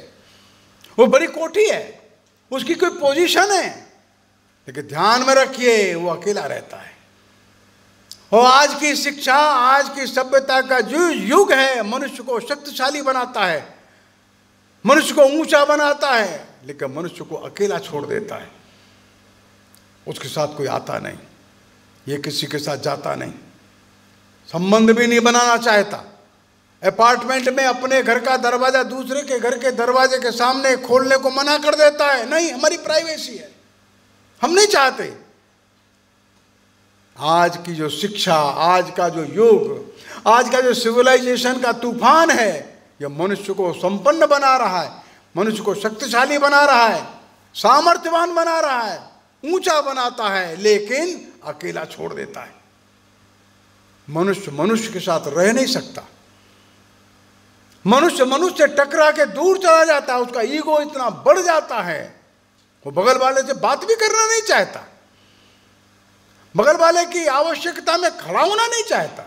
वो बड़ी कोठी है, उसकी कोई पोजीशन है, लेकिन ध्यान में रखिए वो अकेला रहता है। और आज की शिक्षा, आज की सभ्यता का जो युग है, मनुष्य को शक्तिशाली बनाता है, मनुष्य को ऊंचा बनाता है, लेकिन मनुष्य को अकेला छोड़ देता है। उसके साथ कोई आता नहीं, ये किसी के साथ जाता नहीं, संबंध भी नहीं बनाना चाहता। अपार्टमेंट में अपने घर का दरवाजा दूसरे के घर के दरवाजे के सामने खोलने को मना कर देता है, नहीं हमारी प्राइवेसी है, हम नहीं चाहते। आज की जो शिक्षा, आज का जो युग, आज का जो सिविलाइजेशन का तूफान है, यह मनुष्य को संपन्न बना रहा है, मनुष्य को शक्तिशाली बना रहा है, सामर्थ्यवान बना रहा है, ऊंचा बनाता है, लेकिन अकेला छोड़ देता है। मनुष्य मनुष्य के साथ रह नहीं सकता, मनुष्य मनुष्य से टकरा के दूर चला जाता है, उसका ईगो इतना बढ़ जाता है, वो बगल वाले से बात भी करना नहीं चाहता। बगल वाले की आवश्यकता में खड़ा होना नहीं चाहता।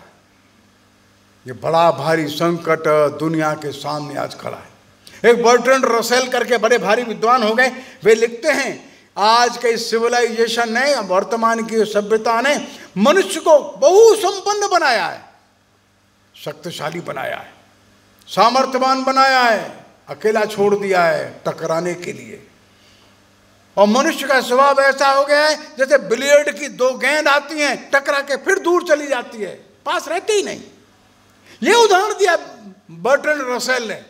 ये बड़ा भारी संकट दुनिया के सामने आज खड़ा है। एक बर्ट्रैंड रसेल करके बड़े भारी विद्वान हो गए, वे लिखते हैं आज के सिविलाइजेशन ने, वर्तमान की सभ्यता ने मनुष्य को बहुसंपन्न बनाया है, शक्तिशाली बनाया है, सामर्थ्यवान बनाया है, अकेला छोड़ दिया है टकराने के लिए। और मनुष्य का स्वभाव ऐसा हो गया है जैसे बिलियर्ड की दो गेंद आती हैं, टकरा के फिर दूर चली जाती है, पास रहती ही नहीं। ये उदाहरण दिया बर्ट्रैंड रसेल ने।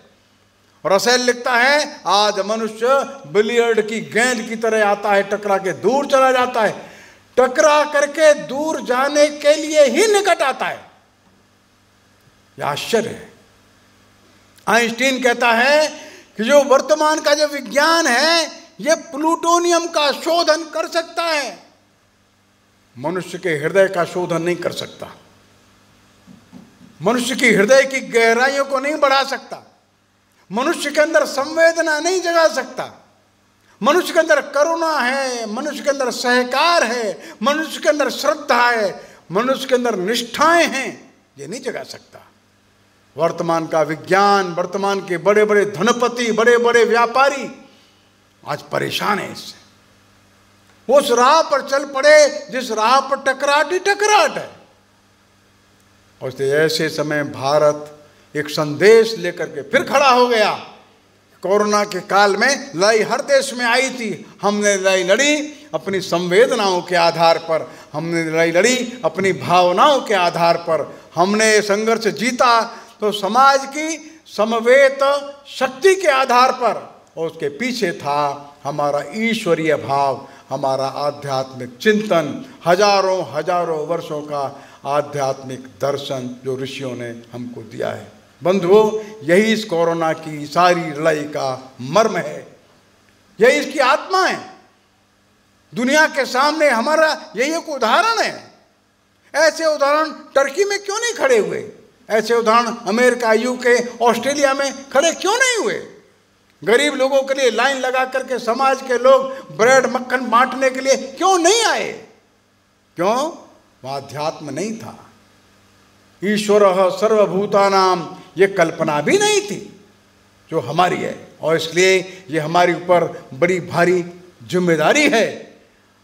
रसेल लिखता है आज मनुष्य बिलियर्ड की गेंद की तरह आता है, टकरा के दूर चला जाता है, टकरा करके दूर जाने के लिए ही निकट आता है। यह आश्चर्य है। आइंस्टीन कहता है कि जो वर्तमान का जो विज्ञान है यह प्लूटोनियम का शोधन कर सकता है, मनुष्य के हृदय का शोधन नहीं कर सकता, मनुष्य की हृदय की गहराइयों को नहीं बढ़ा सकता, मनुष्य के अंदर संवेदना नहीं जगा सकता। मनुष्य के अंदर करुणा है, मनुष्य के अंदर सहकार है, मनुष्य के अंदर श्रद्धा है, मनुष्य के अंदर निष्ठाएं हैं, ये नहीं जगा सकता। वर्तमान का विज्ञान, वर्तमान के बड़े बड़े धनपति, बड़े बड़े व्यापारी आज परेशान है इससे। उस राह पर चल पड़े जिस राह पर टकराट ही टकराट है। और ऐसे समय भारत एक संदेश लेकर के फिर खड़ा हो गया। कोरोना के काल में लड़ाई हर देश में आई थी, हमने लड़ाई लड़ी अपनी संवेदनाओं के आधार पर, हमने लड़ाई लड़ी अपनी भावनाओं के आधार पर, हमने संघर्ष जीता तो समाज की समवेत शक्ति के आधार पर, और उसके पीछे था हमारा ईश्वरीय भाव, हमारा आध्यात्मिक चिंतन, हजारों हजारों वर्षों का आध्यात्मिक दर्शन जो ऋषियों ने हमको दिया है। बंधुओं, यही इस कोरोना की सारी लड़ाई का मर्म है, यही इसकी आत्मा है। दुनिया के सामने हमारा यही एक उदाहरण है। ऐसे उदाहरण टर्की में क्यों नहीं खड़े हुए? ऐसे उदाहरण अमेरिका, यूके, ऑस्ट्रेलिया में खड़े क्यों नहीं हुए? गरीब लोगों के लिए लाइन लगा करके समाज के लोग ब्रेड मक्खन बांटने के लिए क्यों नहीं आए? क्यों? वह अध्यात्म नहीं था। ईश्वरः सर्वभूतानाम ये कल्पना भी नहीं थी जो हमारी है, और इसलिए ये हमारे ऊपर बड़ी भारी जिम्मेदारी है।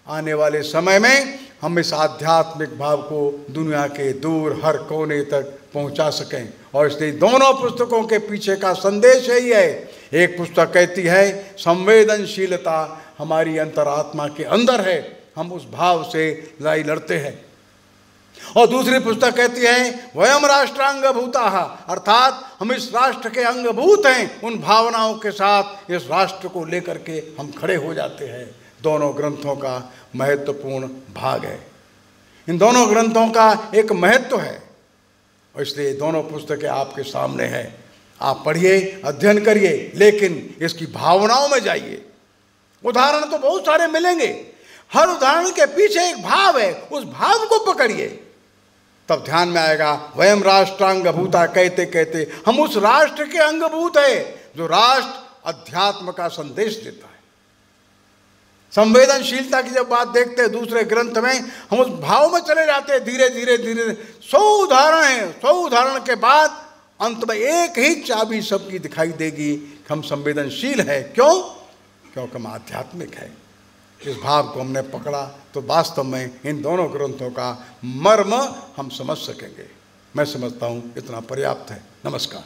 आने वाले समय में हम इस आध्यात्मिक भाव को दुनिया के दूर हर कोने तक पहुंचा सकें, और इसलिए दोनों पुस्तकों के पीछे का संदेश यही है। एक पुस्तक कहती है संवेदनशीलता हमारी अंतरात्मा के अंदर है, हम उस भाव से लड़ाई लड़ते हैं, और दूसरी पुस्तक कहती है वयम राष्ट्रांगभूताः, अर्थात हम इस राष्ट्र के अंगभूत हैं। उन भावनाओं के साथ इस राष्ट्र को लेकर के हम खड़े हो जाते हैं। दोनों ग्रंथों का महत्वपूर्ण भाग है, इन दोनों ग्रंथों का एक महत्व है, और इसलिए दोनों पुस्तकें आपके सामने हैं। आप पढ़िए, अध्ययन करिए, लेकिन इसकी भावनाओं में जाइए। उदाहरण तो बहुत सारे मिलेंगे, हर उदाहरण के पीछे एक भाव है, उस भाव को पकड़िए, तब ध्यान में आएगा। वयम राष्ट्रांगभूता कहते कहते हम उस राष्ट्र के अंगभूत है जो राष्ट्र अध्यात्म का संदेश देता है। संवेदनशीलता की जब बात देखते हैं दूसरे ग्रंथ में, हम उस भाव में चले जाते हैं। धीरे धीरे धीरे 100 उदाहरण हैं, 100 उदाहरण के बाद अंत में एक ही चाबी सबकी दिखाई देगी कि हम संवेदनशील है। क्यों? क्योंकि हम आध्यात्मिक है। इस भाव को हमने पकड़ा तो वास्तव में इन दोनों ग्रंथों का मर्म हम समझ सकेंगे। मैं समझता हूँ इतना पर्याप्त है। नमस्कार।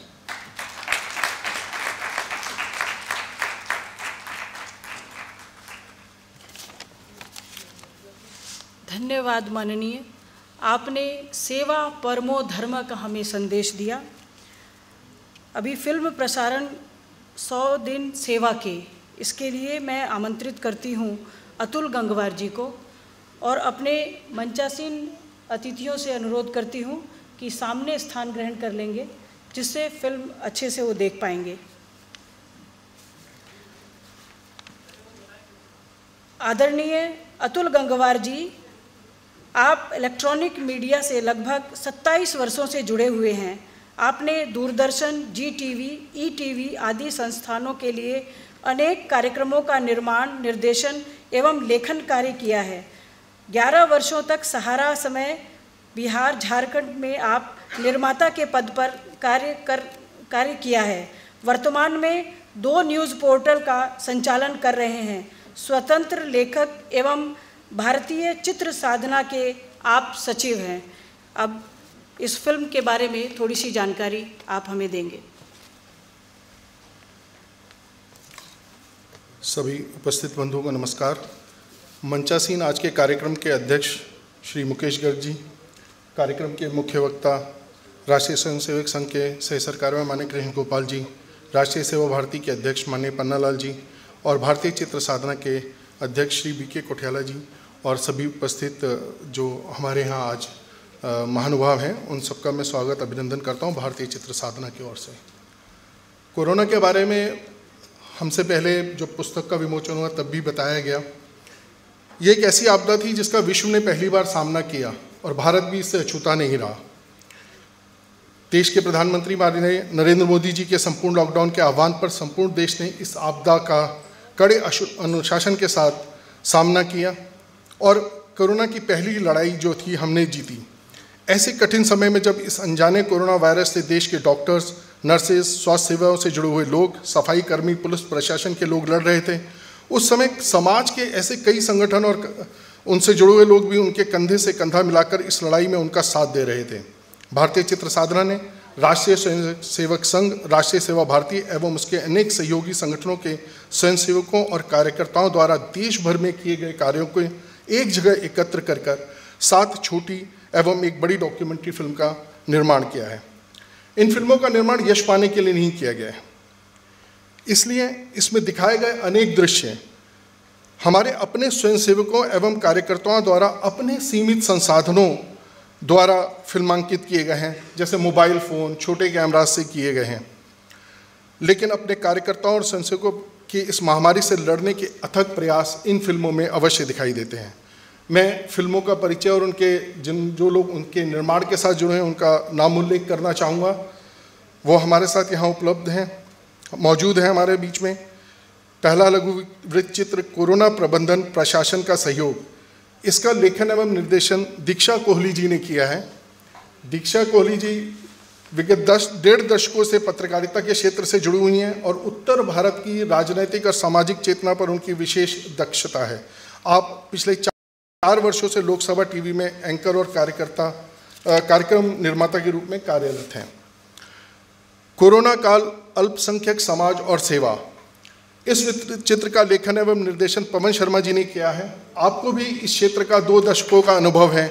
धन्यवाद माननीय, आपने सेवा परमो धर्म का हमें संदेश दिया। अभी फिल्म प्रसारण 100 दिन सेवा के, इसके लिए मैं आमंत्रित करती हूँ अतुल गंगवार जी को, और अपने मंचासीन अतिथियों से अनुरोध करती हूँ कि सामने स्थान ग्रहण कर लेंगे, जिससे फिल्म अच्छे से वो देख पाएंगे। आदरणीय अतुल गंगवार जी, आप इलेक्ट्रॉनिक मीडिया से लगभग 27 वर्षों से जुड़े हुए हैं। आपने दूरदर्शन, जी टीवी, ई टीवी आदि संस्थानों के लिए अनेक कार्यक्रमों का निर्माण, निर्देशन एवं लेखन कार्य किया है। 11 वर्षों तक सहारा समय बिहार झारखंड में आप निर्माता के पद पर कार्य किया है। वर्तमान में 2 न्यूज़ पोर्टल का संचालन कर रहे हैं। स्वतंत्र लेखक एवं भारतीय चित्र साधना के आप सचिव हैं। अब इस फिल्म के बारे में थोड़ी सी जानकारी आप हमें देंगे। सभी उपस्थित बंधुओं को नमस्कार। मंचासीन आज के कार्यक्रम के अध्यक्ष श्री मुकेश गर्ग जी, कार्यक्रम के मुख्य वक्ता राष्ट्रीय स्वयंसेवक संघ के सह सरकार माननीय कृष्ण गोपाल जी, राष्ट्रीय सेवा भारती के अध्यक्ष माननीय पन्नालाल जी और भारतीय चित्र साधना के अध्यक्ष श्री बीके कोठियाला जी और सभी उपस्थित जो हमारे यहाँ आज महानुभाव हैं, उन सबका मैं स्वागत अभिनंदन करता हूँ भारतीय चित्र साधना की ओर से। कोरोना के बारे में हमसे पहले जो पुस्तक का विमोचन हुआ तब भी बताया गया, ये एक ऐसी आपदा थी जिसका विश्व ने पहली बार सामना किया और भारत भी इससे अछूता नहीं रहा। देश के प्रधानमंत्री माननीय नरेंद्र मोदी जी के संपूर्ण लॉकडाउन के आह्वान पर संपूर्ण देश ने इस आपदा का कड़े अनुशासन के साथ सामना किया और कोरोना की पहली लड़ाई जो थी हमने जीती। ऐसे कठिन समय में जब इस अनजाने कोरोना वायरस से देश के डॉक्टर्स, नर्सेज, स्वास्थ्य सेवाओं से जुड़े हुए लोग, सफाई कर्मी, पुलिस प्रशासन के लोग लड़ रहे थे, उस समय समाज के ऐसे कई संगठन और उनसे जुड़े हुए लोग भी उनके कंधे से कंधा मिलाकर इस लड़ाई में उनका साथ दे रहे थे। भारतीय चित्र साधना ने राष्ट्रीय स्वयंसेवक संघ, राष्ट्रीय सेवा भारती एवं उसके अनेक सहयोगी संगठनों के स्वयंसेवकों और कार्यकर्ताओं द्वारा देश भर में किए गए कार्यों को एक जगह एकत्र कर 7 छोटी एवं एक बड़ी डॉक्यूमेंट्री फिल्म का निर्माण किया है। इन फिल्मों का निर्माण यश पाने के लिए नहीं किया गया है, इसलिए इसमें दिखाए गए अनेक दृश्य हमारे अपने स्वयंसेवकों एवं कार्यकर्ताओं द्वारा अपने सीमित संसाधनों द्वारा फिल्मांकित किए गए हैं, जैसे मोबाइल फ़ोन, छोटे कैमराज से किए गए हैं, लेकिन अपने कार्यकर्ताओं और स्वयंसेवकों की इस महामारी से लड़ने के अथक प्रयास इन फिल्मों में अवश्य दिखाई देते हैं। मैं फिल्मों का परिचय और उनके जो लोग उनके निर्माण के साथ जुड़े हैं उनका नाम उल्लेख करना चाहूँगा। वो हमारे साथ यहाँ उपलब्ध हैं, मौजूद हैं हमारे बीच में। पहला लघु वृत्त चित्र कोरोना प्रबंधन प्रशासन का सहयोग, इसका लेखन एवं निर्देशन दीक्षा कोहली जी ने किया है। दीक्षा कोहली जी विगत 1.5 दशकों से पत्रकारिता के क्षेत्र से जुड़ी हुई हैं और उत्तर भारत की राजनीतिक और सामाजिक चेतना पर उनकी विशेष दक्षता है। आप पिछले 4 वर्षों से लोकसभा टीवी में एंकर और कार्यक्रम निर्माता के रूप में कार्यरत हैं। कोरोना काल, अल्पसंख्यक समाज और सेवा, इस चित्र का लेखन एवं निर्देशन पवन शर्मा जी ने किया है। आपको भी इस क्षेत्र का 2 दशकों का अनुभव है।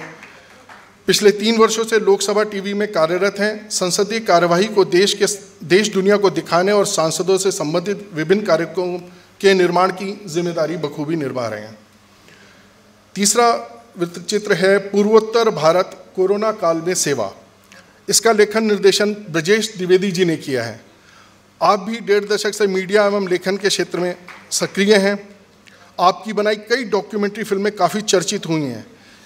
पिछले 3 वर्षों से लोकसभा टीवी में कार्यरत हैं। संसदीय कार्यवाही को देश दुनिया को दिखाने और सांसदों से संबंधित विभिन्न कार्यक्रमों के निर्माण की जिम्मेदारी बखूबी निभा रहे हैं। तीसरा वृत्तचित्र है पूर्वोत्तर भारत कोरोना काल में सेवा, इसका लेखन निर्देशन ब्रजेश द्विवेदी जी ने किया है। आप भी 1.5 दशक से मीडिया एवं लेखन के क्षेत्र में सक्रिय हैं। आपकी बनाई कई डॉक्यूमेंट्री फिल्में काफ़ी चर्चित हुई हैं।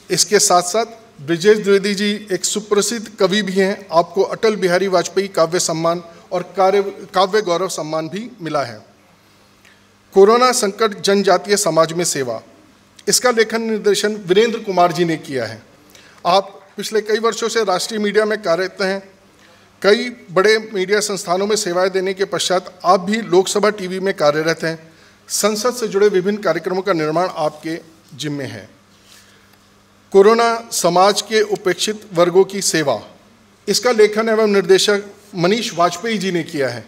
इसके साथ साथ ब्रजेश द्विवेदी जी एक सुप्रसिद्ध कवि भी हैं। आपको अटल बिहारी वाजपेयी काव्य सम्मान और काव्य गौरव सम्मान भी मिला है। कोरोना संकट जनजातीय समाज में सेवा, इसका लेखन निर्देशन वीरेंद्र कुमार जी ने किया है। आप पिछले कई वर्षों से राष्ट्रीय मीडिया में कार्यरत हैं। कई बड़े मीडिया संस्थानों में सेवाएं देने के पश्चात आप भी लोकसभा टीवी में कार्यरत हैं। संसद से जुड़े विभिन्न कार्यक्रमों का निर्माण आपके जिम्मे है। कोरोना समाज के उपेक्षित वर्गों की सेवा, इसका लेखन एवं निर्देशक मनीष वाजपेयी जी ने किया है।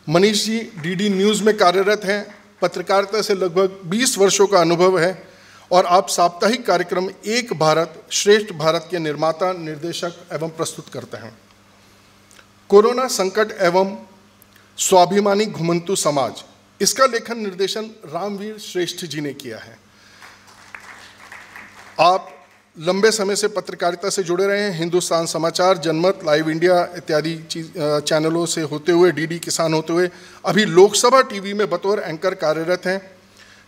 मनीष जी डीडी न्यूज़ में कार्यरत हैं। पत्रकारिता से लगभग 20 वर्षों का अनुभव है और आप साप्ताहिक कार्यक्रम एक भारत श्रेष्ठ भारत के निर्माता, निर्देशक एवं प्रस्तुत करते हैं। कोरोना संकट एवं स्वाभिमानी घुमंतु समाज, इसका लेखन निर्देशन रामवीर श्रेष्ठ जी ने किया है। आप लंबे समय से पत्रकारिता से जुड़े रहे हैं। हिंदुस्तान समाचार, जनमत, लाइव इंडिया इत्यादि चैनलों से होते हुए, डीडी किसान होते हुए अभी लोकसभा टीवी में बतौर एंकर कार्यरत हैं।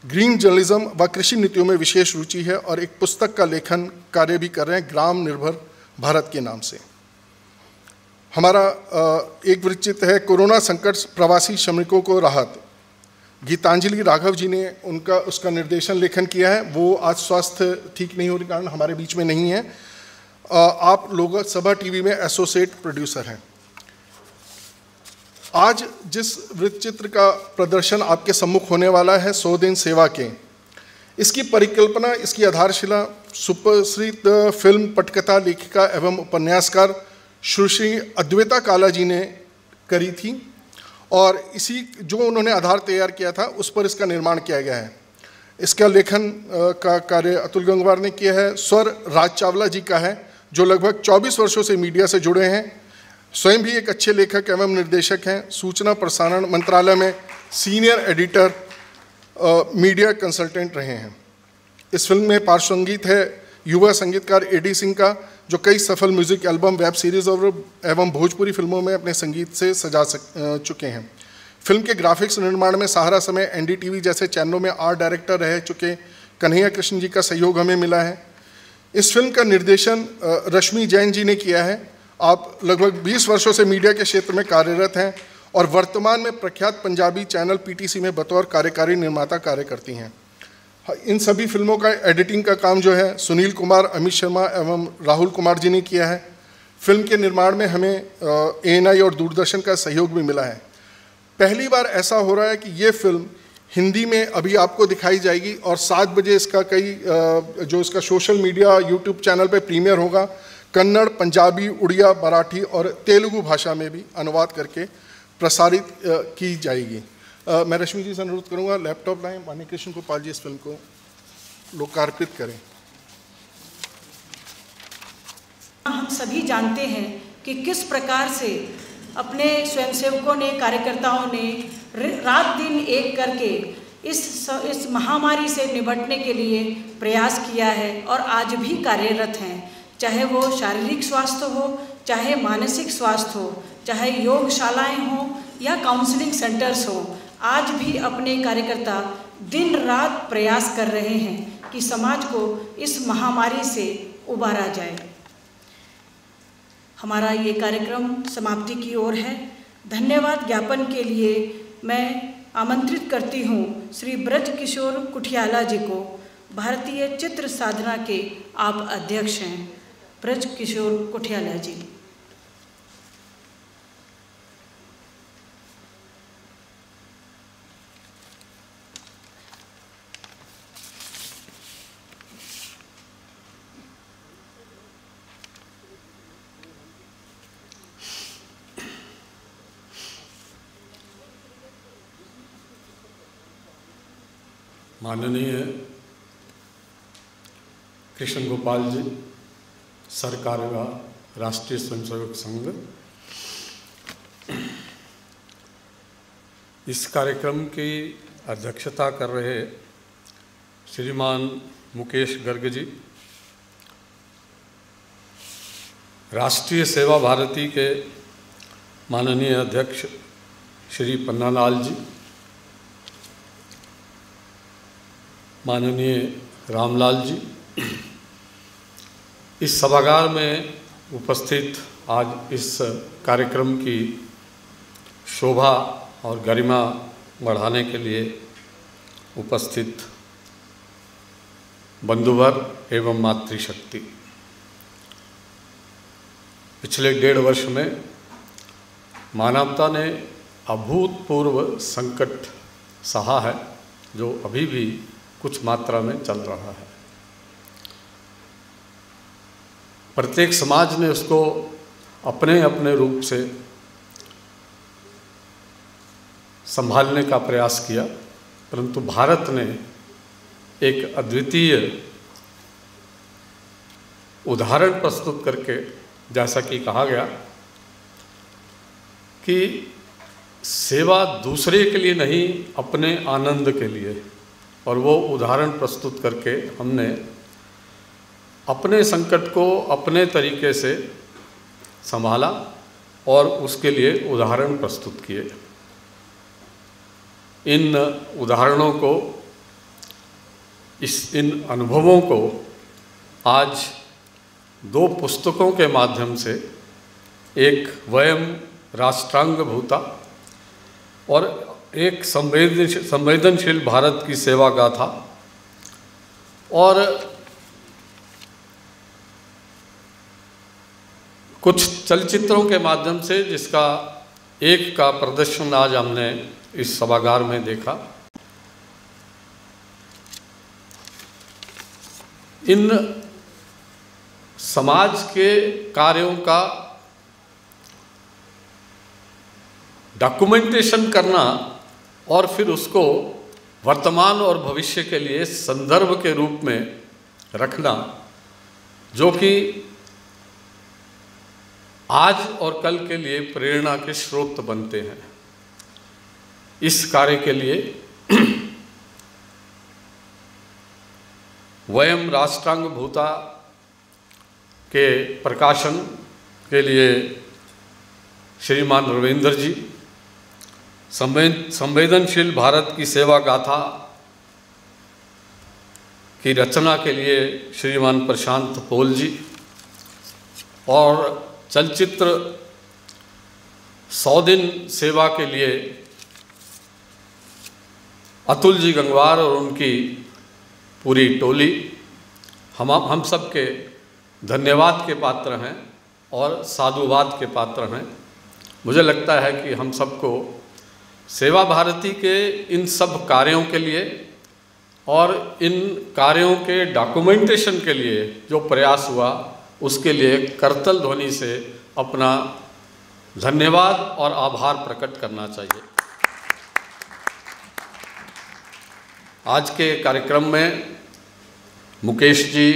ग्रीन जर्नलिज्म व कृषि नीतियों में विशेष रुचि है और एक पुस्तक का लेखन कार्य भी कर रहे हैं ग्राम निर्भर भारत के नाम से। हमारा एक वृत्तचित्र है कोरोना संकट प्रवासी श्रमिकों को राहत, गीतांजलि राघव जी ने उसका निर्देशन लेखन किया है। वो आज स्वास्थ्य ठीक नहीं होने के कारण हमारे बीच में नहीं है। आप लोकसभा टीवी में एसोसिएट प्रोड्यूसर हैं। आज जिस वृत्तचित्र का प्रदर्शन आपके सम्मुख होने वाला है 100 दिन सेवा के, इसकी परिकल्पना, इसकी आधारशिला सुप्रसिद्ध फिल्म पटकथा लेखिका एवं उपन्यासकार सुश्री अद्वैता काला जी ने करी थी और इसी जो उन्होंने आधार तैयार किया था उस पर इसका निर्माण किया गया है। इसका लेखन का कार्य अतुल गंगवार ने किया है। स्वर राज चावला जी का है जो लगभग 24 वर्षों से मीडिया से जुड़े हैं। स्वयं भी एक अच्छे लेखक एवं निर्देशक हैं। सूचना प्रसारण मंत्रालय में सीनियर एडिटर मीडिया कंसल्टेंट रहे हैं। इस फिल्म में पार्श्व संगीत है युवा संगीतकार एडी सिंह का, जो कई सफल म्यूजिक एल्बम, वेब सीरीज और एवं भोजपुरी फिल्मों में अपने संगीत से सजा चुके हैं। फिल्म के ग्राफिक्स निर्माण में सहारा समय एनडीटीवी जैसे चैनलों में आर्ट डायरेक्टर रह चुके कन्हैया कृष्ण जी का सहयोग हमें मिला है। इस फिल्म का निर्देशन रश्मि जैन जी ने किया है। आप लगभग 20 वर्षों से मीडिया के क्षेत्र में कार्यरत हैं और वर्तमान में प्रख्यात पंजाबी चैनल पीटीसी में बतौर कार्यकारी निर्माता कार्य करती हैं। इन सभी फिल्मों का एडिटिंग का काम जो है सुनील कुमार, अमित शर्मा एवं राहुल कुमार जी ने किया है। फिल्म के निर्माण में हमें ANI और दूरदर्शन का सहयोग भी मिला है। पहली बार ऐसा हो रहा है कि ये फिल्म हिंदी में अभी आपको दिखाई जाएगी और 7 बजे इसका जो इसका सोशल मीडिया यूट्यूब चैनल पे प्रीमियर होगा। कन्नड़, पंजाबी, उड़िया, मराठी और तेलुगु भाषा में भी अनुवाद करके प्रसारित की जाएगी। मैं रश्मि जी से अनुरोध करूंगा, लैपटॉप लाएं, माननीय कृष्ण गोपाल जी इस फिल्म को लोकार्पित करें। हम सभी जानते हैं कि किस प्रकार से अपने स्वयंसेवकों ने, कार्यकर्ताओं ने रात दिन एक करके इस महामारी से निपटने के लिए प्रयास किया है और आज भी कार्यरत हैं। चाहे वो शारीरिक स्वास्थ्य हो, चाहे मानसिक स्वास्थ्य हो, चाहे योगशालाएं हों या काउंसलिंग सेंटर्स हो, आज भी अपने कार्यकर्ता दिन रात प्रयास कर रहे हैं कि समाज को इस महामारी से उबारा जाए। हमारा ये कार्यक्रम समाप्ति की ओर है। धन्यवाद ज्ञापन के लिए मैं आमंत्रित करती हूँ श्री ब्रज किशोर कुठियाला जी को। भारतीय चित्र साधना के आप अध्यक्ष हैं, ब्रज किशोर कुठियाला जी। माननीय कृष्ण गोपाल जी, सरकार का राष्ट्रीय स्वयंसेवक संघ, इस कार्यक्रम की अध्यक्षता कर रहे श्रीमान मुकेश गर्ग जी, राष्ट्रीय सेवा भारती के माननीय अध्यक्ष श्री पन्नालाल जी, माननीय रामलाल जी, इस सभागार में उपस्थित आज इस कार्यक्रम की शोभा और गरिमा बढ़ाने के लिए उपस्थित बंधुवर एवं मातृशक्ति। पिछले 1.5 वर्ष में मानवता ने अभूतपूर्व संकट सहा है, जो अभी भी कुछ मात्रा में चल रहा है। प्रत्येक समाज ने उसको अपने अपने रूप से संभालने का प्रयास किया, परंतु भारत ने एक अद्वितीय उदाहरण प्रस्तुत करके, जैसा कि कहा गया कि सेवा दूसरे के लिए नहीं, अपने आनंद के लिए, और वो उदाहरण प्रस्तुत करके हमने अपने संकट को अपने तरीके से संभाला और उसके लिए उदाहरण प्रस्तुत किए। इन उदाहरणों को, इन अनुभवों को आज 2 पुस्तकों के माध्यम से, एक वयम राष्ट्रांग भूता और एक संवेदनशील भारत की सेवा गाथा और कुछ चलचित्रों के माध्यम से, जिसका एक का प्रदर्शन आज हमने इस सभागार में देखा। इन समाज के कार्यों का डॉक्यूमेंटेशन करना और फिर उसको वर्तमान और भविष्य के लिए संदर्भ के रूप में रखना, जो कि आज और कल के लिए प्रेरणा के स्रोत बनते हैं। इस कार्य के लिए वयम राष्ट्रांग भूता के प्रकाशन के लिए श्रीमान रविंद्र जी, संवेदनशील भारत की सेवा गाथा की रचना के लिए श्रीमान प्रशांत पोल जी, और चलचित्र 100 दिन सेवा के लिए अतुल जी गंगवार और उनकी पूरी टोली हम सब के धन्यवाद के पात्र हैं और साधुवाद के पात्र हैं। मुझे लगता है कि हम सबको सेवा भारती के इन सब कार्यों के लिए और इन कार्यों के डॉक्यूमेंटेशन के लिए जो प्रयास हुआ, उसके लिए करतल ध्वनि से अपना धन्यवाद और आभार प्रकट करना चाहिए। आज के कार्यक्रम में मुकेश जी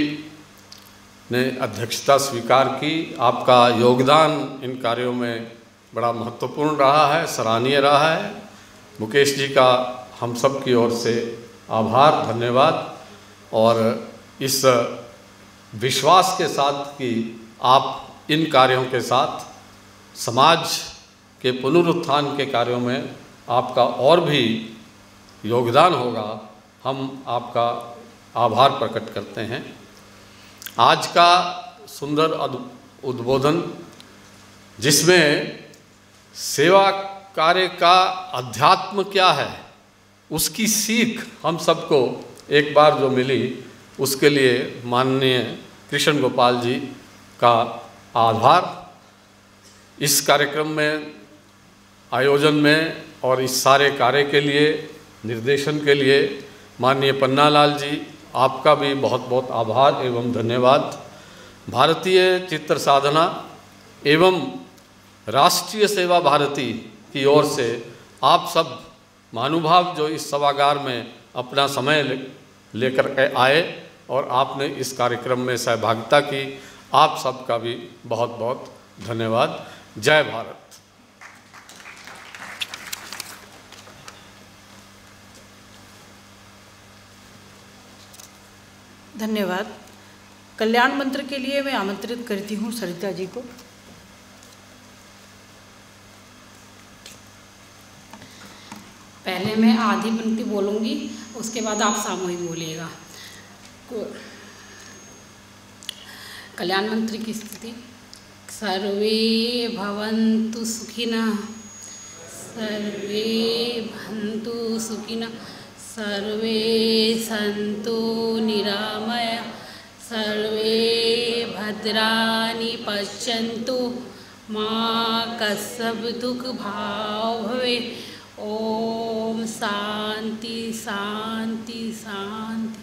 ने अध्यक्षता स्वीकार की। आपका योगदान इन कार्यों में बड़ा महत्वपूर्ण रहा है, सराहनीय रहा है। मुकेश जी का हम सब की ओर से आभार, धन्यवाद, और इस विश्वास के साथ कि आप इन कार्यों के साथ समाज के पुनरुत्थान के कार्यों में आपका और भी योगदान होगा, हम आपका आभार प्रकट करते हैं। आज का सुंदर उद्बोधन, जिसमें सेवा कार्य का अध्यात्म क्या है, उसकी सीख हम सबको एक बार जो मिली, उसके लिए माननीय कृष्ण गोपाल जी का आभार। इस कार्यक्रम में, आयोजन में और इस सारे कार्य के लिए, निर्देशन के लिए माननीय पन्नालाल जी, आपका भी बहुत बहुत आभार एवं धन्यवाद। भारतीय चित्र साधना एवं राष्ट्रीय सेवा भारती की ओर से आप सब महानुभाव जो इस सभागार में अपना समय लेकर आए और आपने इस कार्यक्रम में सहभागिता की, आप सबका भी बहुत बहुत धन्यवाद। जय भारत। धन्यवाद। कल्याण मंत्र के लिए मैं आमंत्रित करती हूँ सरिता जी को। पहले मैं आधी पंक्ति बोलूँगी, उसके बाद आप सामूहिक बोलिएगा। कल्याण मंत्र की स्थिति। सर्वे भवन्तु सुखिनः, सर्वे भवन्तु सुखिनः, सर्वे सन्तु निरामया, सर्वे भद्राणि पश्यन्तु, मा कश्चित् दुःखभाग् भवेत्। ओम शांति शांति शांति।